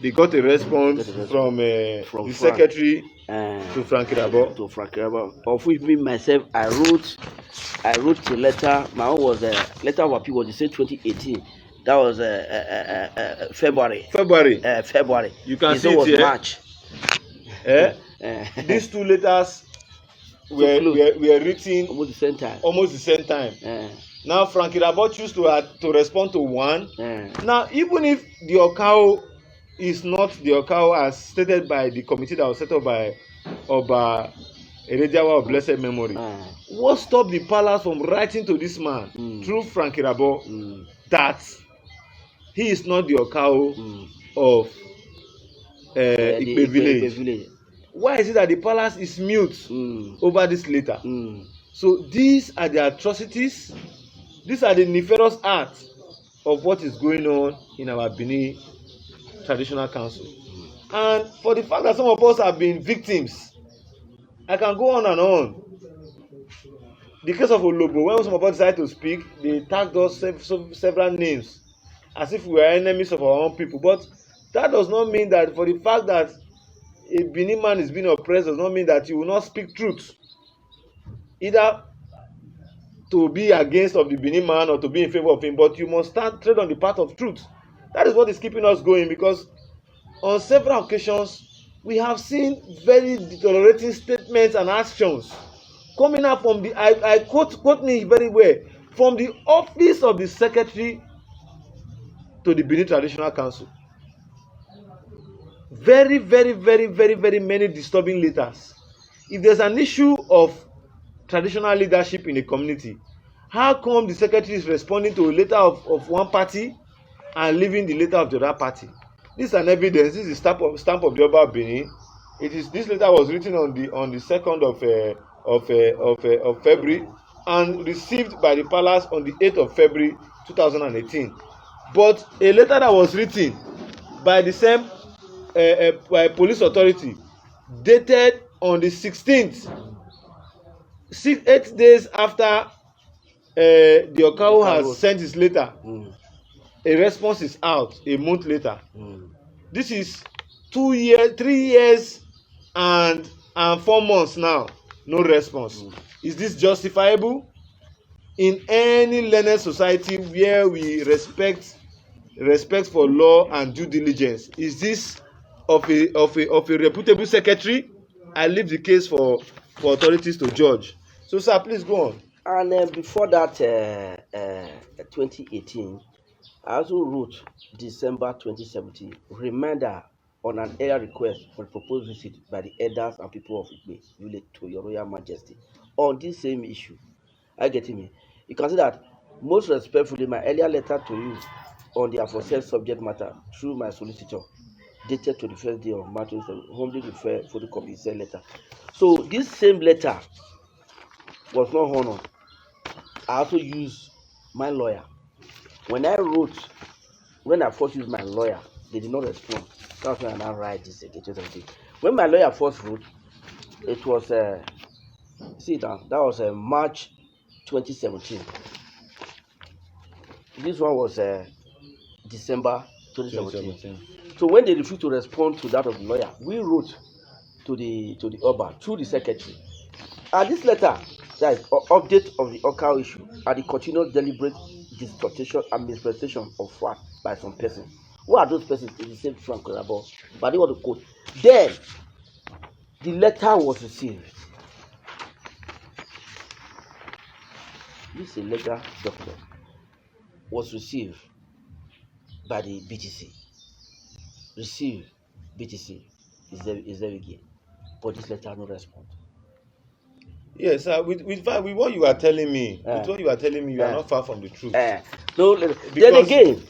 [SPEAKER 2] they got a response from the
[SPEAKER 3] Frank.
[SPEAKER 2] secretary to Frank Irabo.
[SPEAKER 3] To Frank Irabo. Of which me myself, I wrote a letter. My own was a letter of appeal was the same 2018. That was February. February.
[SPEAKER 2] You can
[SPEAKER 3] this
[SPEAKER 2] see
[SPEAKER 3] was
[SPEAKER 2] it here.
[SPEAKER 3] March.
[SPEAKER 2] These two letters were written
[SPEAKER 3] almost the same time.
[SPEAKER 2] Now Frank Irabo chose to respond to one. Now, even if the okha is not the okha as stated by the committee that was set up by Oba of blessed memory, what stopped the palace from writing to this man through Frank Irabo that he is not the okha of Ikpe village? Why is it that the palace is mute over this letter? So these are the atrocities, these are the nefarious acts of what is going on in our Benin Traditional Council. And for the fact that some of us have been victims, I can go on and on. The case of Olobo, when some of us decided to speak, they tagged us several names as if we were enemies of our own people. But that does not mean that for the fact that a Benin man is being oppressed does not mean that you will not speak truth, either to be against of the Benin man or to be in favor of him, but you must tread on the path of truth. That is what is keeping us going, because on several occasions we have seen very deteriorating statements and actions coming out from the I quote me very well, from the office of the secretary to the Benin Traditional Council. Very, very, very, very, very many disturbing letters. If there's an issue of traditional leadership in a community, how come the secretary is responding to a letter of one party and leaving the letter of the other party? This is an evidence. This is the stamp of the Oba of Benin. This letter was written on the 2nd of February and received by the palace on the 8th of February 2018. But a letter that was written by the same by police authority, dated on the 16th, 8 days after the okha has sent his letter, a response is out a month later. This is 2 years, 3 years and 4 months now, no response. Is this justifiable? In any learned society where we respect for law and due diligence, is this of a reputable secretary? I leave the case for authorities to judge. So sir, please go on.
[SPEAKER 3] And before that 2018, I also wrote December 2017 reminder on an earlier request for a proposed visit by the elders and people of Ikpe village to your Royal Majesty on this same issue. I get me. You can see that most respectfully my earlier letter to you on the aforesaid subject matter through my solicitor dated to the first day of March 2017 humbly refer photocopy said letter. So this same letter was not honored. I also used my lawyer. When I first used my lawyer, they did not respond. That's why I now write this again. When my lawyer first wrote, it was see that was March 2017. This one was December 2017. So when they refused to respond to that of the lawyer, we wrote to the Oba through the secretary. And this letter, that is update of the okha issue and the continuous deliberate distortion and mispresentation of fact by some persons. Who are those persons? It's the same Frank Irabo, but they want to quote. Then the letter was received. This is a legal document. was received by the BTC. Received BTC is there again. But this letter no respond.
[SPEAKER 2] Yes, with what you are telling me,
[SPEAKER 3] Eh.
[SPEAKER 2] with what you are telling me, you are not far from the truth.
[SPEAKER 3] So then
[SPEAKER 2] Because
[SPEAKER 3] again,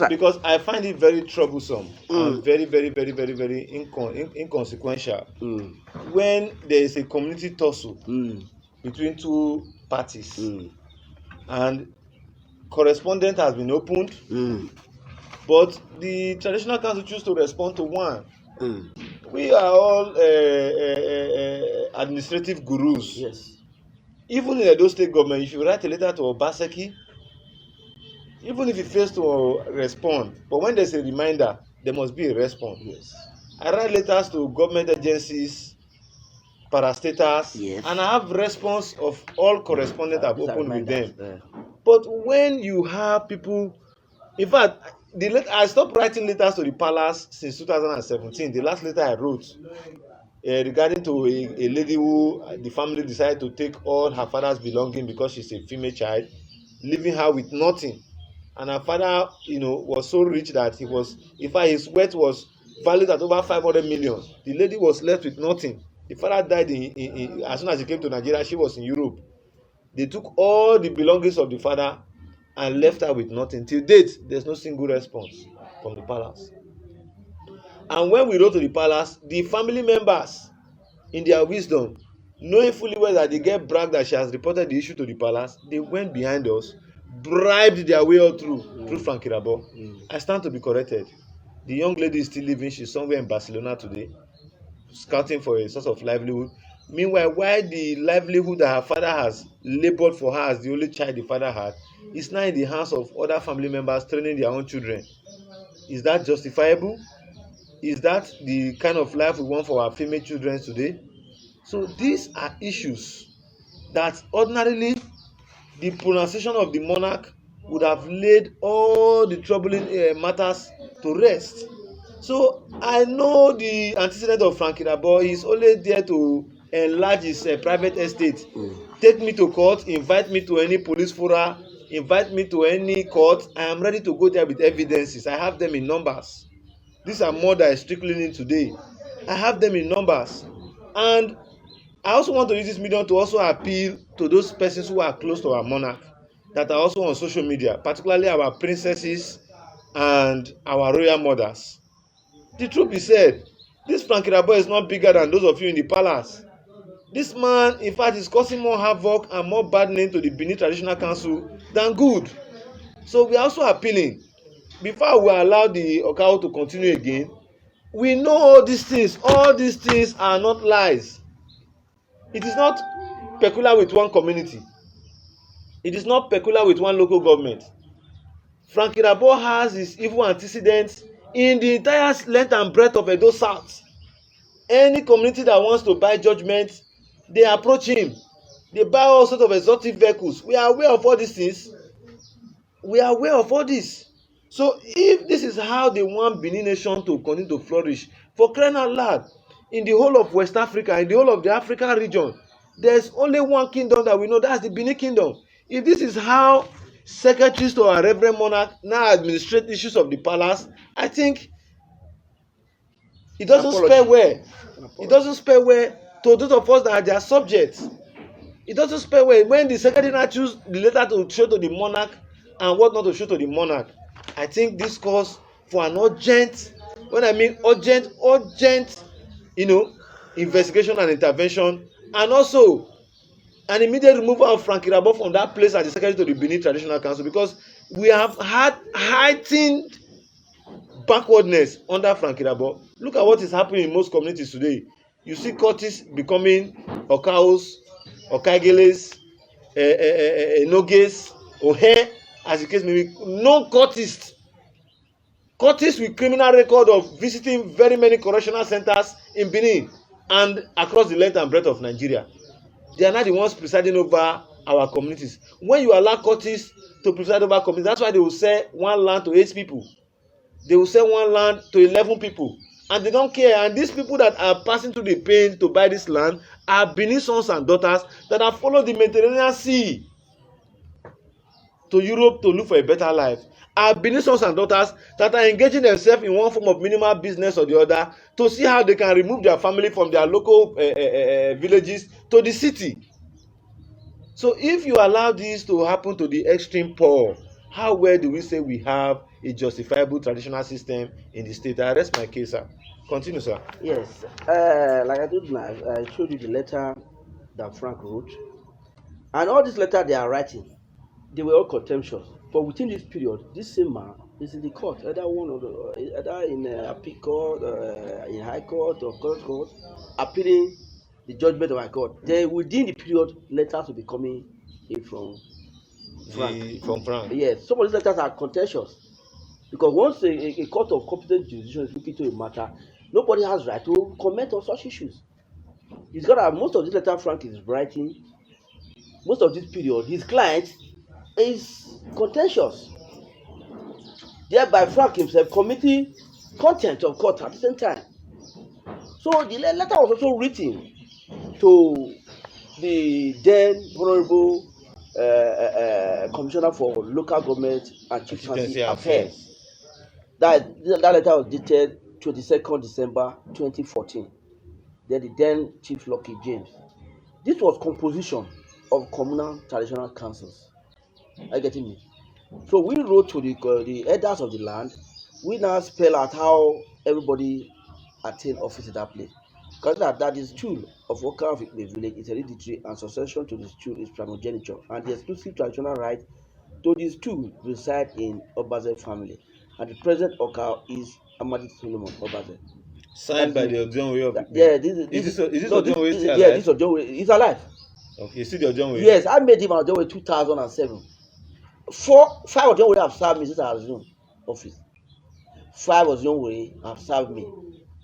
[SPEAKER 2] because I find it very troublesome and very inconsequential when there is a community tussle between two parties and correspondent has been opened, but the traditional council choose to respond to one. We are all administrative gurus.
[SPEAKER 3] yes.
[SPEAKER 2] Even in Edo State government, if you write a letter to Obaseki, even if he fails to respond, but when there's a reminder, there must be a response.
[SPEAKER 3] Yes.
[SPEAKER 2] I write letters to government agencies, parastatals,
[SPEAKER 3] Yes.
[SPEAKER 2] and I have response of all correspondents I've
[SPEAKER 3] These are
[SPEAKER 2] opened with them.
[SPEAKER 3] reminders.
[SPEAKER 2] But when you have people, in fact, I stopped writing letters to the palace since 2017. The last letter I wrote regarding to a lady who the family decided to take all her father's belongings because she's a female child, leaving her with nothing. And her father, was so rich that he was, in fact, his wealth was valued at over 500 million. The lady was left with nothing. The father died as soon as he came to Nigeria. She was in Europe. They took all the belongings of the father and left her with nothing. Till date, there's no single response from the palace. And when we wrote to the palace, the family members, in their wisdom, knowing fully well that they get bragged that she has reported the issue to the palace, they went behind us, bribed their way all through Frank Irabo. I stand to be corrected. The young lady is still living. She's somewhere in Barcelona today, scouting for a source of livelihood. Meanwhile, while the livelihood that her father has labored for her as the only child the father had is now in the hands of other family members training their own children. Is that justifiable? Is that the kind of life we want for our female children today? So these are issues that ordinarily the pronunciation of the monarch would have laid all the troubling matters to rest. So I know the antecedent of Frank Irabo is only there to enlarge his private estate. Take me to court, invite me to any police fora, invite me to any court. I am ready to go there with evidences. I have them in numbers. These are more that is trickling in today. I have them in numbers. And I also want to use this medium to also appeal to those persons who are close to our monarch that are also on social media, particularly our princesses and our royal mothers. The truth be said, this Frank Irabo is not bigger than those of you in the palace. This man, in fact, is causing more havoc and more bad name to the Benin Traditional Council than good. So we are also appealing, before we allow the okha to continue again, we know all these things are not lies. It is not peculiar with one community. It is not peculiar with one local government. Frank Irabo has his evil antecedents in the entire length and breadth of Edo South. Any community that wants to buy judgment, they approach him. They buy all sorts of exotic vehicles. We are aware of all these things. We are aware of all this. So if this is how they want Benin nation to continue to flourish, for crying out loud, in the whole of West Africa, in the whole of the African region, there's only one kingdom that we know, that's the Benin kingdom. If this is how secretaries to our reverend monarch now administrate issues of the palace, I think it doesn't spare well. It doesn't spare well to those of us that are their subjects. It doesn't spare well when the secretary now choose the letter to show to the monarch and what not to show to the monarch. I think this calls for an urgent, when I mean urgent, investigation and intervention, and also an immediate removal of Frank Irabo from that place as the secretary to the Benin Traditional Council, because we have had heightened backwardness under Frank Irabo. Look at what is happening in most communities today. You see Curtis becoming Okaos, Okaigeles, Enoges, Ohe, as the case may be. No Curtis with criminal record of visiting very many correctional centers in Benin and across the length and breadth of Nigeria. They are not the ones presiding over our communities. When you allow Curtis to preside over communities, that's why they will sell one land to 8 people. They will sell one land to 11 people. And they don't care. And these people that are passing through the pain to buy this land are Benin sons and daughters that have followed the Mediterranean Sea. to Europe to look for a better life are Benin sons and daughters that are engaging themselves in one form of minimal business or the other to see how they can remove their family from their local villages to the city. So if you allow this to happen to the extreme poor, how well do we say we have a justifiable traditional system in the state? I rest my case, sir. Continue, sir.
[SPEAKER 3] Yes, like I told you, I showed you the letter that Frank wrote, and all this letter they are writing, they were all contemptuous. But within this period, this same man is in the court, either in appeal court, in high court or court, appealing the judgment of high court. Then within the period, letters will be coming in from Frank.
[SPEAKER 2] From Frank.
[SPEAKER 3] Yes, some of these letters are contentious because once a court of competent jurisdiction is looking into a matter, nobody has right to comment on such issues. It's got that most of this letter Frank is writing, most of this period, his client is contentious. Thereby Frank himself committing contempt of court at the same time. So the letter was also written to the then Honorable Commissioner for Local Government and Chieftaincy Affairs. That letter was dated 22nd December 2014. Then the then Chief Lucky James. This was composition of communal traditional councils. Are you getting me? So we wrote to the elders of the land. We now spell out how everybody attain office in that place. Because that is stool of Okha of Ikpe village is hereditary and succession to the stool is primogeniture, and the exclusive traditional right to this stool reside in Obaze family. And the present Okha is Amadi Solomon Obaze.
[SPEAKER 2] Signed by the Enogie of Ikpe.
[SPEAKER 3] Yeah,
[SPEAKER 2] this Ojonwe still alive?
[SPEAKER 3] Yeah, this Ojonwe is alive.
[SPEAKER 2] Okay, you see the Ojonwe?
[SPEAKER 3] Yes, I made him an Ojonwe 2007. 5 Ojonwe have served me since I assumed office. 5 Ojonwe have served me,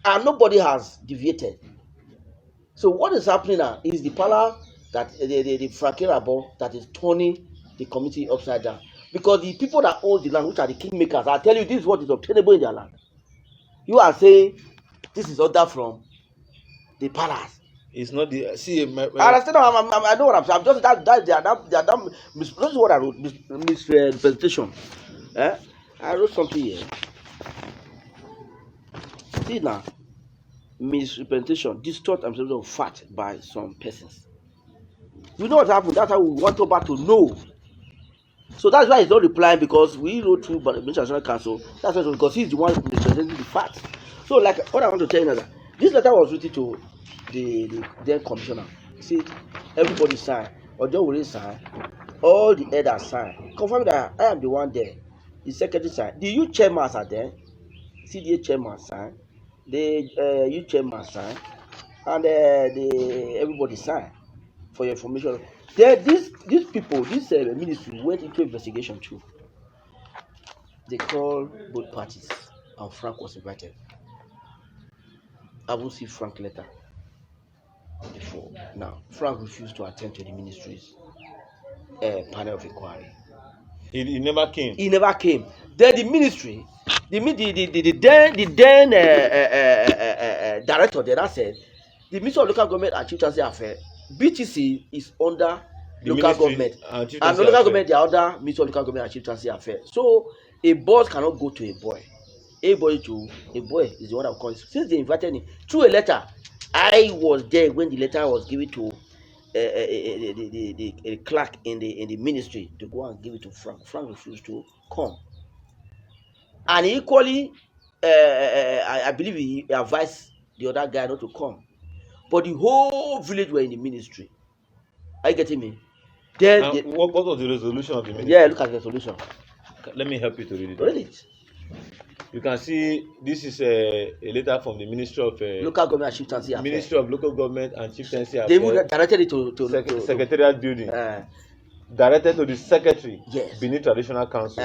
[SPEAKER 3] and nobody has deviated. So what is happening now is the power that the Frank Irabo that is turning the community upside down, because the people that own the land, which are the kingmakers, I tell you this is what is obtainable in their land. You are saying this is order from the palace.
[SPEAKER 2] It's not the
[SPEAKER 3] I understand. I know what I'm saying. I'm just that this is what I wrote. Misrepresentation. I wrote something here. See now, misrepresentation, distort and of fact by some persons. You know what happened? That's how we want Oba to know. So that's why he's not replying, because we wrote through the National Council. That's why, because he's the one representing the facts. So, like, what I want to tell you is that this letter was written to the then commissioner. See, everybody signed, or John will sign, all the elders signed, confirm that I am the one there. The secretary signed, the youth chairmen are there, CDA chairman signed, the youth chairman signed, and everybody signed. For your information, then these people, this ministry went into investigation too. They called both parties, and Frank was invited. I won't see Frank letter before now. Frank refused to attend to the ministry's panel of inquiry.
[SPEAKER 2] He never came.
[SPEAKER 3] He never came. Then the ministry, the then director there, that said, the Ministry of Local Government and Chieftaincy Affairs, BTC is under
[SPEAKER 2] The
[SPEAKER 3] local
[SPEAKER 2] ministry
[SPEAKER 3] government,
[SPEAKER 2] and Chieftaincy
[SPEAKER 3] and the local
[SPEAKER 2] Affairs.
[SPEAKER 3] government, they are under Ministry of Local Government and Chieftaincy Affairs. So a boss cannot go to a boy. A boy is the one that comes. Since they invited him through a letter, I was there when the letter was given to the clerk in the ministry to go and give it to Frank. Frank refused to come, and equally, I believe he advised the other guy not to come. But the whole village were in the ministry. Are you getting me? Then
[SPEAKER 2] what was the resolution of the ministry?
[SPEAKER 3] yeah, look at the resolution.
[SPEAKER 2] Let me help you to read it.
[SPEAKER 3] Read it.
[SPEAKER 2] You can see this is a letter from the Ministry of
[SPEAKER 3] Local Government and Chieftaincy Affairs.
[SPEAKER 2] Ministry of Local Government and Chieftaincy
[SPEAKER 3] They
[SPEAKER 2] Affairs.
[SPEAKER 3] even directed it to
[SPEAKER 2] Secretariat building. Directed to the secretary.
[SPEAKER 3] Yes.
[SPEAKER 2] Benin Traditional Council.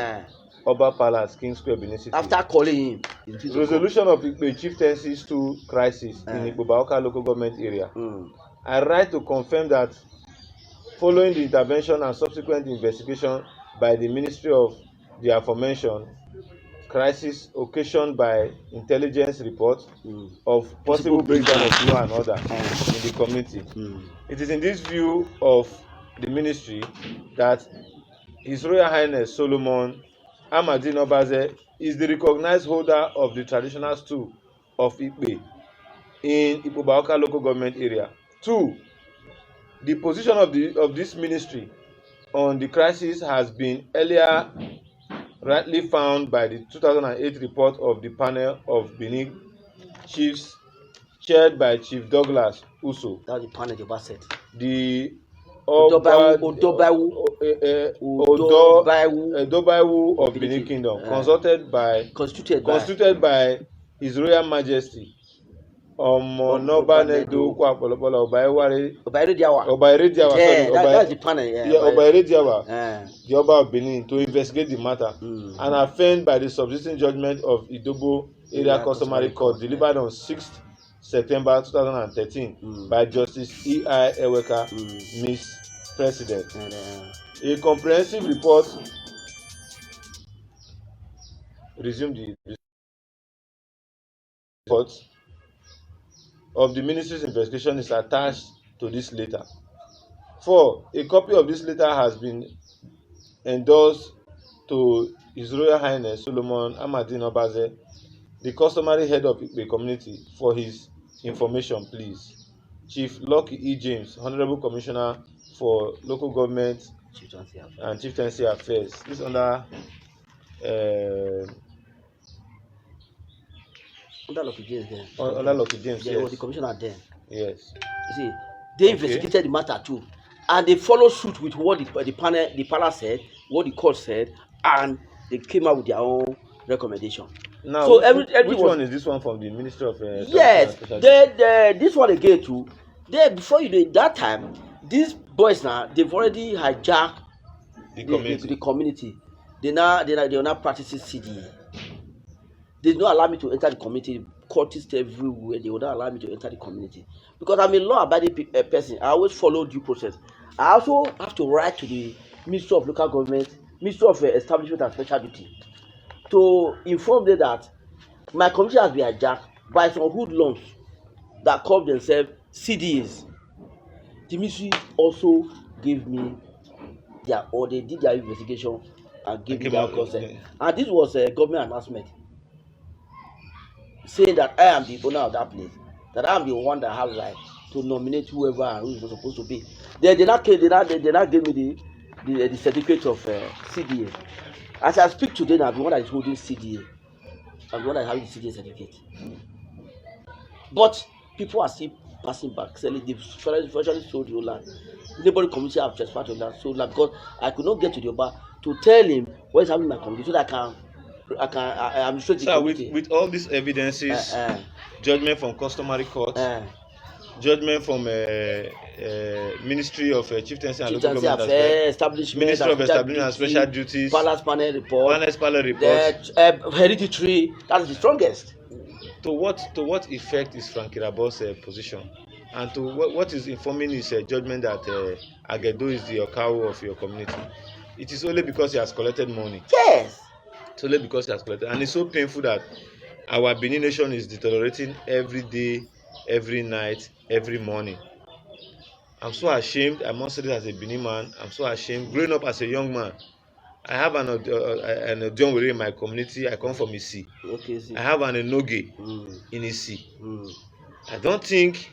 [SPEAKER 2] Oba Palace, King Square, Benin City.
[SPEAKER 3] After calling him, he refused to
[SPEAKER 2] Resolution of the chieftaincies to crisis in ikpoba local government area. I write to confirm that following the intervention and subsequent investigation by the Ministry of the aforementioned crisis occasioned by intelligence reports of possible breakdown of law and order in the community. It is in this view of the ministry that His Royal Highness Solomon Amadin Obaze is the recognized holder of the traditional stool of Ikpe in Ikpoba local government area. 2. The position of this ministry on the crisis has been earlier rightly found by the 2008 report of the panel of Benin chiefs chaired by Chief Douglas Uso.
[SPEAKER 3] That's the panel the Oba said.
[SPEAKER 2] The
[SPEAKER 3] Odobaiwu
[SPEAKER 2] of Benin Kingdom, constituted by His Royal Majesty Omonoba Nedo Kwapolopola
[SPEAKER 3] That's the panel.
[SPEAKER 2] The Oba of Benin, to investigate the matter and affirmed by the subsisting judgment of Idobo Area Customary Court delivered on 6th September 2013 by Justice E.I. Eweka, Miss President. A comprehensive report of the ministry's investigation is attached to this letter. 4. A copy of this letter has been endorsed to His Royal Highness Solomon Amadin Obaze, the customary head of Ikpe community, for his information, please. Chief Lucky E. James, Honorable Commissioner for Local Government and Chieftaincy Affairs. This is under
[SPEAKER 3] Lucky James then.
[SPEAKER 2] Under Lucky James,
[SPEAKER 3] yes. Was the commissioner then.
[SPEAKER 2] Yes.
[SPEAKER 3] You see, they investigated the matter too, and they followed suit with what the panel said, what the court said, and they came out with their own recommendation.
[SPEAKER 2] Now,
[SPEAKER 3] so
[SPEAKER 2] which one is this one from the Ministry of?
[SPEAKER 3] Yes, this one again too. Before that time, these boys now they've already hijacked the community. They are now practicing CDA. They did not allow me to enter the community. Courtists everywhere. They would not allow me to enter the community because I'm a law-abiding person. I always follow due process. I also have to write to the Ministry of Local Government, Ministry of Establishment and Special Duty, to inform them that my community has been hijacked by some hoodlums that call themselves CDAs. The ministry also gave me they did their investigation and gave me their consent. And this was a government announcement saying that I am the owner of that place, that I am the one that has right to nominate whoever and who is supposed to be. They not gave me the certificate of CDA. As I speak today, I'm the one that is holding CDA. I'm the one that is having the CDA certificate. But people are still passing back, selling. They've virtually sold the land. Nobody community have trespassed on that sold land because I could not get to the Oba to tell him what is happening in my community so that I administrate the community.
[SPEAKER 2] With all these evidences, judgment from customary court, judgment from Ministry of Chieftaincy and Local Government Affairs, Ministry of Establishment and Special Duties,
[SPEAKER 3] Palace panel report, hereditary. That's the strongest.
[SPEAKER 2] To what effect is Frank Irabo's position, and to what is informing his judgment that Agedo is the okha of your community? It is only because he has collected money.
[SPEAKER 3] Yes.
[SPEAKER 2] It's only because he has collected, and it's so painful that our Benin nation is deteriorating every day, every night, every morning. I'm so ashamed. I must say this as a Benin man. I'm so ashamed. Growing up as a young man, I have an Enogie in my community. I come from Isi.
[SPEAKER 3] Okay,
[SPEAKER 2] I have an Enogie in Isi. I don't think,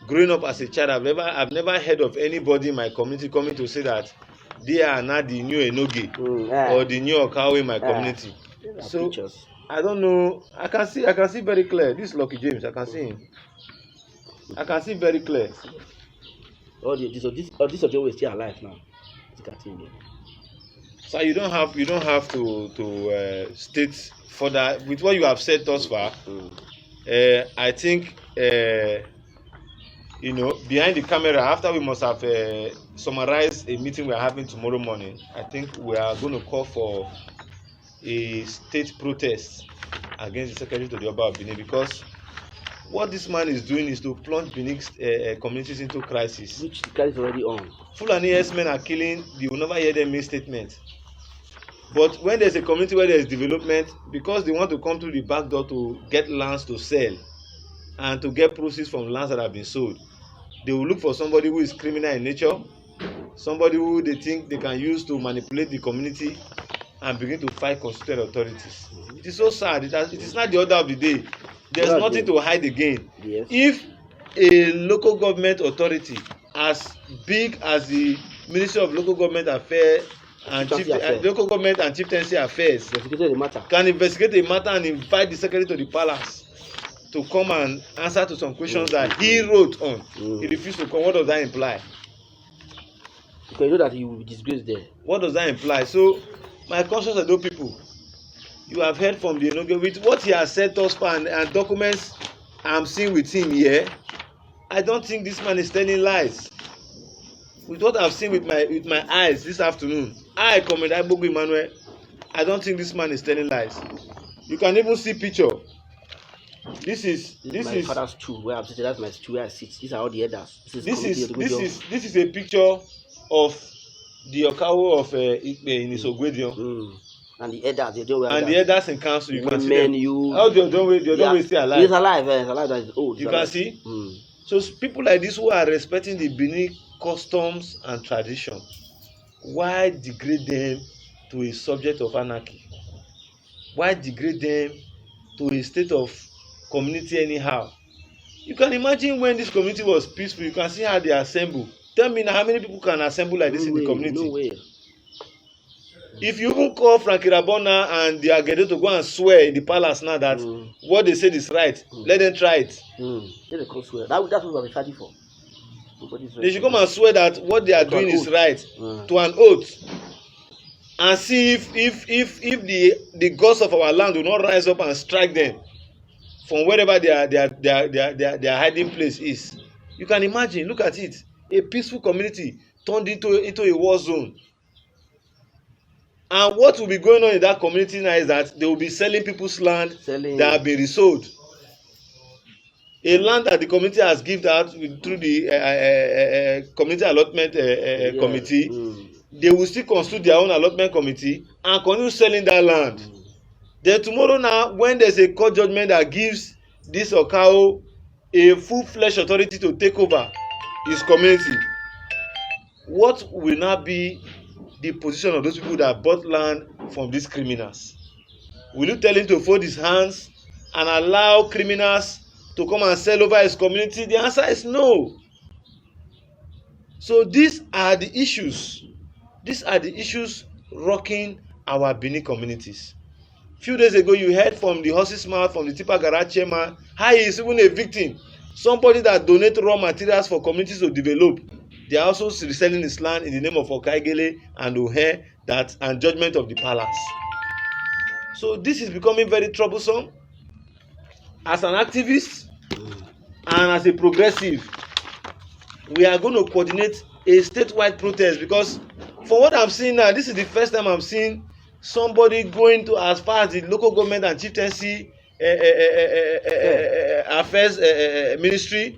[SPEAKER 2] growing up as a child, I've never heard of anybody in my community coming to say that they are not the new Enogie or the new okha in my community. So pictures. I don't know. I can see very clear. This is Lucky James. I can see him. I can see very clear.
[SPEAKER 3] This Ojo is still alive now.
[SPEAKER 2] So you don't have to state further with what you have said thus far. I think behind the camera, after we must have summarized a meeting we are having tomorrow morning, I think we are going to call for a state protest against the Secretary to the Oba of Benin, because what this man is doing is to plunge Benin communities into crisis.
[SPEAKER 3] Which the crisis is already on.
[SPEAKER 2] Fulani men are killing. You will never hear them make statements. But when there's a community where there's development, because they want to come through the back door to get lands to sell and to get proceeds from lands that have been sold, they will look for somebody who is criminal in nature somebody who they think they can use to manipulate the community and begin to fight constituted authorities. It is so sad. It is not the order of the day. There's nothing to hide again.
[SPEAKER 3] Yes.
[SPEAKER 2] If a local government authority as big as the Ministry of Local Government Affairs and Local Government and Chieftaincy Affairs can investigate a matter and invite the secretary to the palace to come and answer to some questions that he wrote on, he refused to come. What does that imply?
[SPEAKER 3] Because you know that he will be disgraced there.
[SPEAKER 2] What does that imply? So, my conscious Edo people, you have heard from the Enogie with what he has said thus far and documents I'm seeing with him here. I don't think this man is telling lies. With what I've seen with my eyes this afternoon, I commend Igbogu Emmanuel. I don't think this man is telling lies. You can even see picture. This is
[SPEAKER 3] my father's stool where I'm sitting. That's my stool where I sit. These are all the elders.
[SPEAKER 2] This is a picture of the okha of Ikpe in Isogwedion.
[SPEAKER 3] And the elders,
[SPEAKER 2] the elders in council, you can see them.
[SPEAKER 3] How
[SPEAKER 2] they don't stay alive.
[SPEAKER 3] He's alive, he's alive. That is old.
[SPEAKER 2] You can see. So people like this who are respecting the Benin customs and tradition, why degrade them to a subject of anarchy? Why degrade them to a state of community anyhow? You can imagine when this community was peaceful, you can see how they assemble. Tell me now, how many people can assemble like this in the community?
[SPEAKER 3] No way.
[SPEAKER 2] If you even call Frank Irabona and the Agede to go and swear in the palace now that what they said is right, let them try it.
[SPEAKER 3] Let them come swear. That's what we're fighting for.
[SPEAKER 2] They should come and swear that what they are doing is right to an oath, and see if the gods of our land will not rise up and strike them from wherever their hiding place is. You can imagine. Look at it. A peaceful community turned into a war zone. And what will be going on in that community now is that they will be selling people's land that have been resold. A land that the community has given out through the community allotment committee, they will still constitute their own allotment committee and continue selling that land. Then tomorrow now, when there's a court judgment that gives this okha a full-fledged authority to take over his community, what will now be the position of those people that bought land from these criminals? Will you tell him to fold his hands and allow criminals to come and sell over his community? The answer is no. So these are the issues. These are the issues rocking our Benin communities. Few days ago, you heard from the horse's mouth, from the Tipa Garage chairman, how he is even a victim. Somebody that donates raw materials for communities to develop. They are also reselling his land in the name of Okaigele and Ohe and judgment of the palace. So this is becoming very troublesome. As an activist and as a progressive, we are going to coordinate a statewide protest, because for what I'm seeing now, this is the first time I'm seeing somebody going to as far as the local government and chieftaincy affairs ministry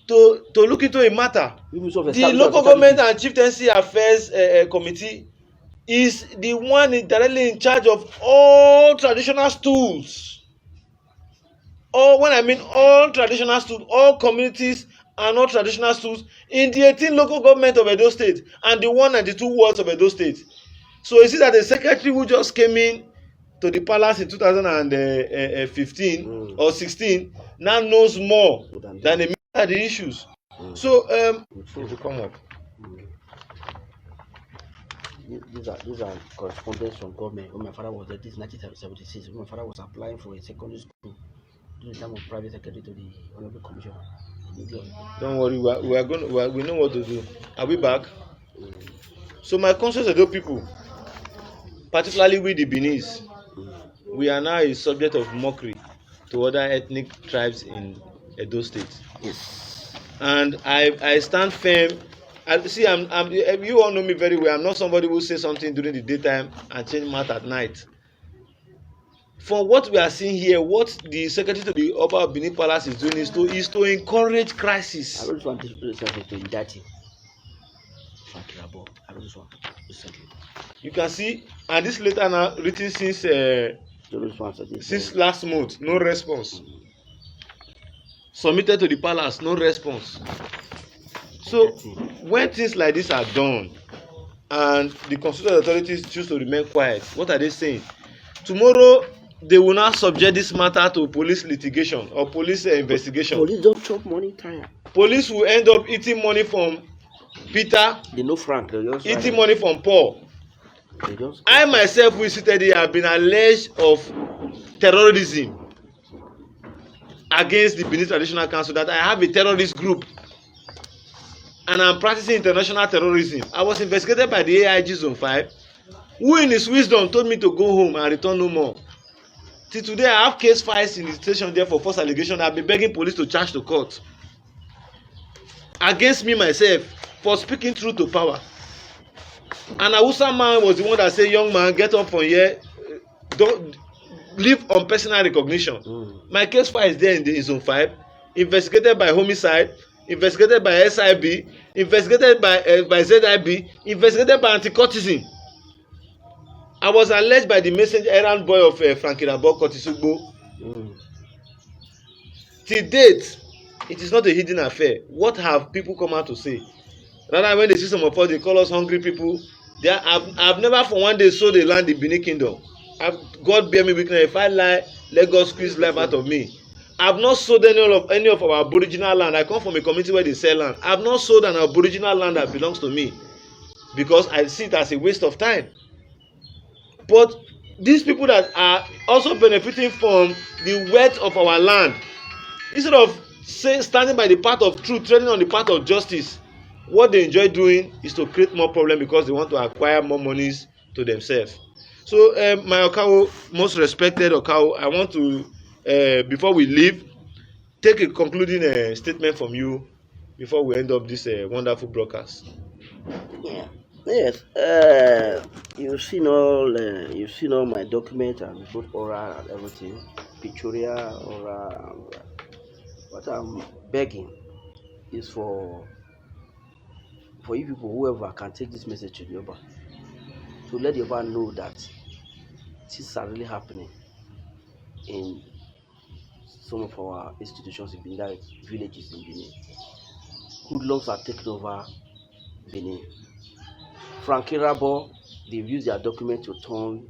[SPEAKER 2] to look into a matter. The local government and chieftaincy affairs committee is the one directly in charge of all traditional stools. Or when I mean all traditional stools, all communities and all traditional stools in the 18 local government of Edo State and the 1 and the 2 wards of Edo State. So you see that the secretary who just came in to the palace in 2015 or 16 now knows more than the issues. So if you come up.
[SPEAKER 3] These are correspondence from government. When my father was there, this is 1976. When my father was applying for a secondary school during the time of private secretary to the Honorable Commissioner.
[SPEAKER 2] Don't worry, we know what to do. Are we back? So my conscious Edo people, particularly we the Beninese, we are now a subject of mockery to other ethnic tribes in Edo State.
[SPEAKER 3] Yes.
[SPEAKER 2] And I stand firm. You all know me very well. I'm not somebody who says something during the daytime and change mouth at night. For what we are seeing here, what the secretary to the Oba of Benin Palace is doing is to encourage crisis.
[SPEAKER 3] I don't want to indict him. I don't want recently.
[SPEAKER 2] You can see, and this letter now written since last month, no response. Submitted to the palace, no response. So when things like this are done and the constitutional authorities choose to remain quiet, what are they saying? Tomorrow they will now subject this matter to police litigation or police investigation.
[SPEAKER 3] Police don't chop money time.
[SPEAKER 2] Police will end up eating money from Peter,
[SPEAKER 3] They know Frank, they just
[SPEAKER 2] eating money from Paul. I myself, who is seated here, have been alleged of terrorism against the Benin Traditional Council, that I have a terrorist group and I'm practicing international terrorism. I was investigated by the AIG Zone 5, who in his wisdom told me to go home and return no more. Till today, I have case files in the station there for false allegation. I've been begging police to charge to court against me myself for speaking truth to power. And Hausa man was the one that said, young man, get up from here, don't live on personal recognition. My case file is there in the Zone 5, investigated by homicide, investigated by SIB, investigated by ZIB, investigated by anti-courtesan. I was alleged by the messenger errand boy of Frank Irabo Kotisugbo. Till date, it is not a hidden affair. What have people come out to say? Rather, when they see some of us, they call us hungry people. I've never for one day sold a land in Benin Kingdom. God bear me witness. If I lie, let God squeeze life out of me. I've not sold any of our aboriginal land. I come from a community where they sell land. I've not sold an aboriginal land that belongs to me because I see it as a waste of time. But these people that are also benefiting from the wealth of our land, instead of standing by the path of truth, treading on the path of justice, what they enjoy doing is to create more problems because they want to acquire more monies to themselves. So my Okao, most respected Okao, I want to, before we leave, take a concluding statement from you before we end up this wonderful broadcast.
[SPEAKER 3] Yeah. Yes. You've seen all my documents and both oral and everything, pictorial, oral. What I'm begging is for you people, whoever can take this message to the Oba, to let the Oba know that things are really happening in some of our institutions in Benin, like villages in Benin. Hoodlums are taking over Benin. Frank Irabo, they've used their document to turn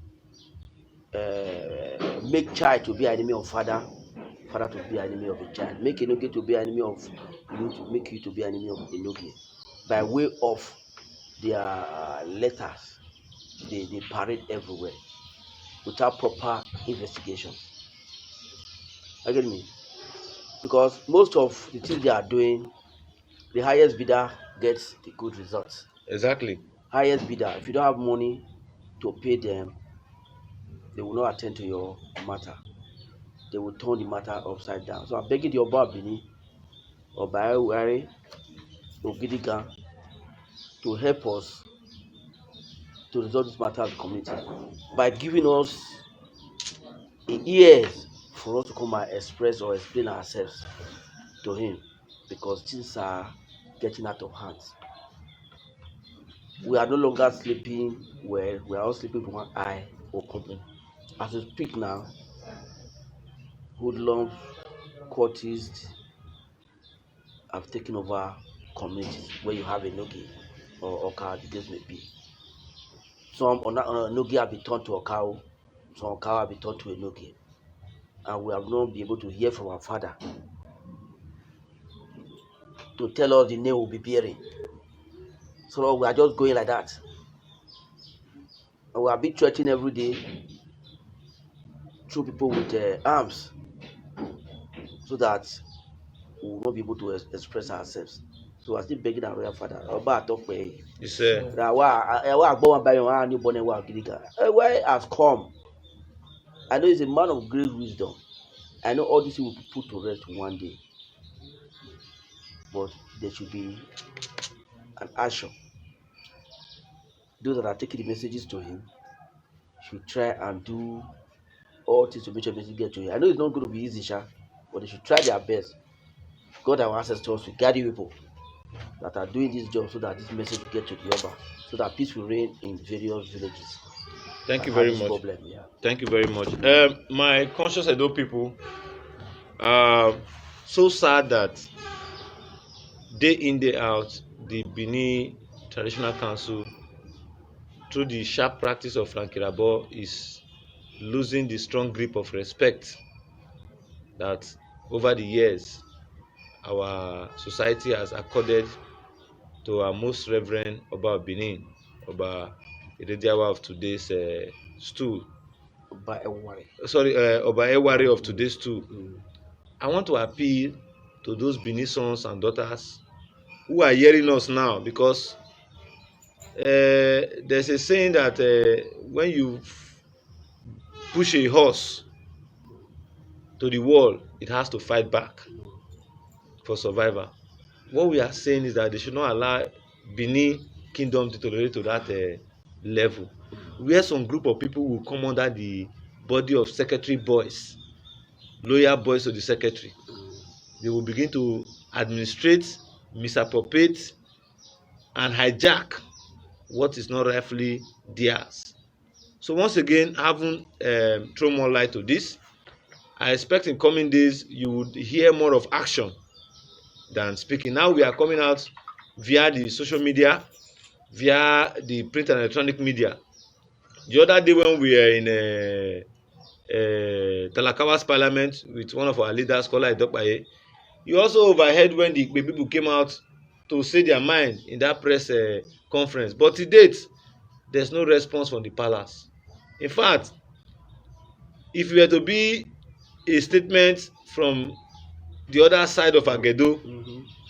[SPEAKER 3] make child to be enemy of father, father to be enemy of a child, make Enogie to be enemy of you, to make you to be enemy of Enogie, by way of their letters. They parade everywhere without proper investigation. You get me? Because most of the things they are doing, the highest bidder gets the good results.
[SPEAKER 2] Exactly.
[SPEAKER 3] Highest bidder, if you don't have money to pay them, they will not attend to your matter. They will turn the matter upside down. So I'm begging the Oba of Benin, Oba Wari, Ogidigan, to help us to resolve this matter of the community by giving us ears for us to come and express or explain ourselves to him, because things are getting out of hand. We are no longer sleeping well, we are all sleeping with one eye open. As we speak now, hoodlums, courtists have taken over communities where you have Enogie or okha, the case may be. Some Enogie have been turned to okha, some okha have been turned to Enogie, and we have not been able to hear from our father to tell us the name we'll be bearing. So we are just going like that. And we are being threatened every day through people with arms, so that we will not be able to express ourselves. So we are still begging our royal father.
[SPEAKER 2] It's
[SPEAKER 3] Where has come. I know he's a man of great wisdom. I know all this will be put to rest one day. But there should be an action. Those that are taking the messages to him should try and do all things to make sure the message get to him. I know it's not going to be easy, but they should try their best. God, our ancestors, will guide you people that are doing this job so that this message will get to the Oba, so that peace will reign in various villages.
[SPEAKER 2] Thank you very much.
[SPEAKER 3] Problem, yeah.
[SPEAKER 2] Thank you very much. My conscious Edo people are so sad that day in, day out, the Benin Traditional Council, through the sharp practice of Frank Irabo, is losing the strong grip of respect that over the years our society has accorded to our most reverend Oba of Benin, Oba of today's stool. Oba Ewari of today's stool. I want to appeal to those Benin sons and daughters who are hearing us now, because there's a saying that when you push a horse to the wall, it has to fight back for survival. What we are saying is that they should not allow Benin Kingdom to tolerate to that level, where some group of people will come under the body of secretary boys, loyal boys to the secretary. They will begin to administrate, misappropriate, and hijack what is not rightfully theirs. So once again, having thrown more light to this, I expect in coming days you would hear more of action than speaking. Now we are coming out via the social media, via the print and electronic media. The other day when we were in Talakawa's parliament with one of our leaders, Kola Idokpaye, you also overheard when the people came out to say their mind in that press conference. But to date, there's no response from the palace. In fact, if we were to be a statement from the other side of Agedo,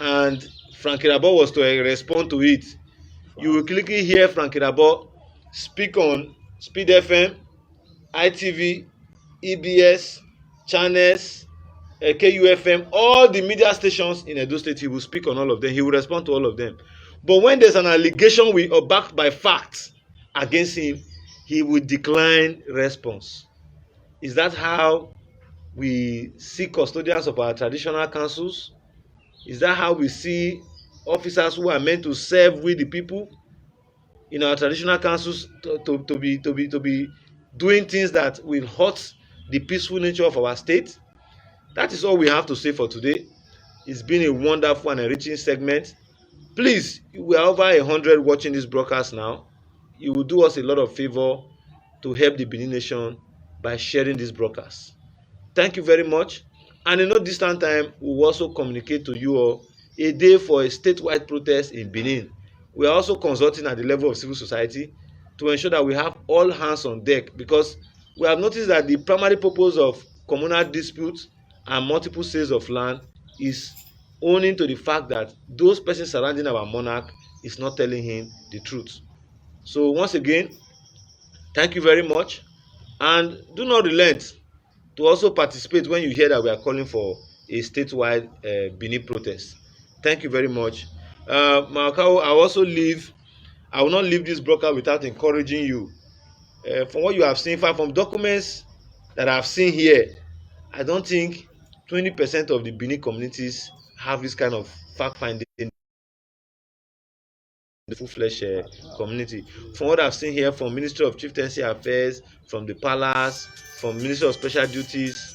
[SPEAKER 2] and Frank Irabo was to respond to it, you will quickly hear Frank Irabo speak on Speed FM, ITV, EBS, Channels, KUFM, all the media stations in Edo State. He will speak on all of them. He will respond to all of them. But when there's an allegation backed by facts against him, he will decline response. Is that how we see custodians of our traditional councils? Is that how we see officers who are meant to serve with the people in our traditional councils to be doing things that will hurt the peaceful nature of our state? That is all we have to say for today. It's been a wonderful and enriching segment. Please, we are over 100 watching this broadcast now. You will do us a lot of favor to help the Benin nation by sharing this broadcast. Thank you very much. And in no distant time, we will also communicate to you all a day for a statewide protest in Benin. We are also consulting at the level of civil society to ensure that we have all hands on deck, because we have noticed that the primary purpose of communal disputes and multiple sales of land is owing to the fact that those persons surrounding our monarch is not telling him the truth. So once again, thank you very much, and do not relent to also participate when you hear that we are calling for a statewide Benin protest. Thank you very much. Malakao, I will not leave this broadcast without encouraging you. From what you have seen, from documents that I have seen here, I don't think 20% of the Benin communities have this kind of fact-finding in the full-fledged community. From what I've seen here, from Ministry of Chieftaincy Affairs, from the Palace, from Ministry of Special Duties,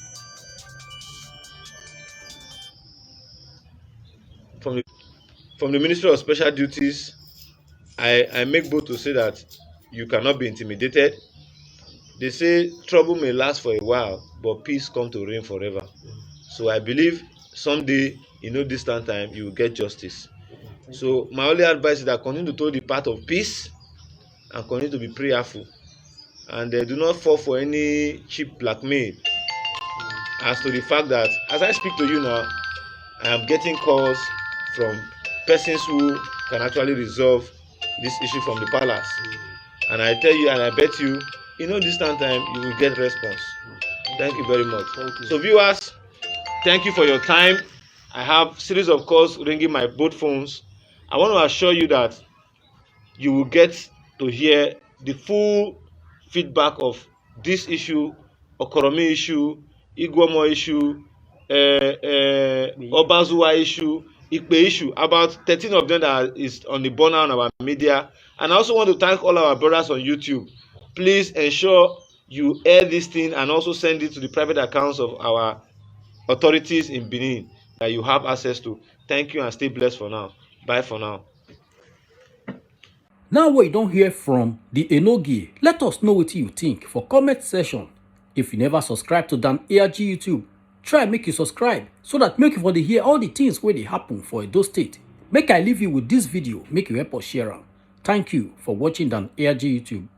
[SPEAKER 2] from the Ministry of Special Duties, I make bold to say that you cannot be intimidated. They say trouble may last for a while, but peace comes to reign forever. So I believe someday, in no distant time, you will get justice. So my only advice is that continue to tow the path of peace and continue to be prayerful. And do not fall for any cheap blackmail. As to the fact that, as I speak to you now, I am getting calls from persons who can actually resolve this issue from the palace. And I tell you, and I bet you, in no distant time, you will get response. Thank you very much. So viewers, thank you for your time. I have series of calls ringing my both phones. I want to assure you that you will get to hear the full feedback of this issue, Okoromi issue, Igwomo issue, Obazuwa issue, Ikpe issue, about 13 of them that is on the burner on our media. And I also want to thank all our brothers on YouTube. Please ensure you air this thing and also send it to the private accounts of our authorities in Benin that you have access to. Thank you and stay blessed for now. Bye for now.
[SPEAKER 1] Now we don't hear from the Enogie, let us know what you think for comment section. If you never subscribe to Dan ARG YouTube, try make you subscribe so that make you for the hear all the things where they happen for Edo State. Make I leave you with this video, make you help us share am. Thank you for watching Dan ARG YouTube.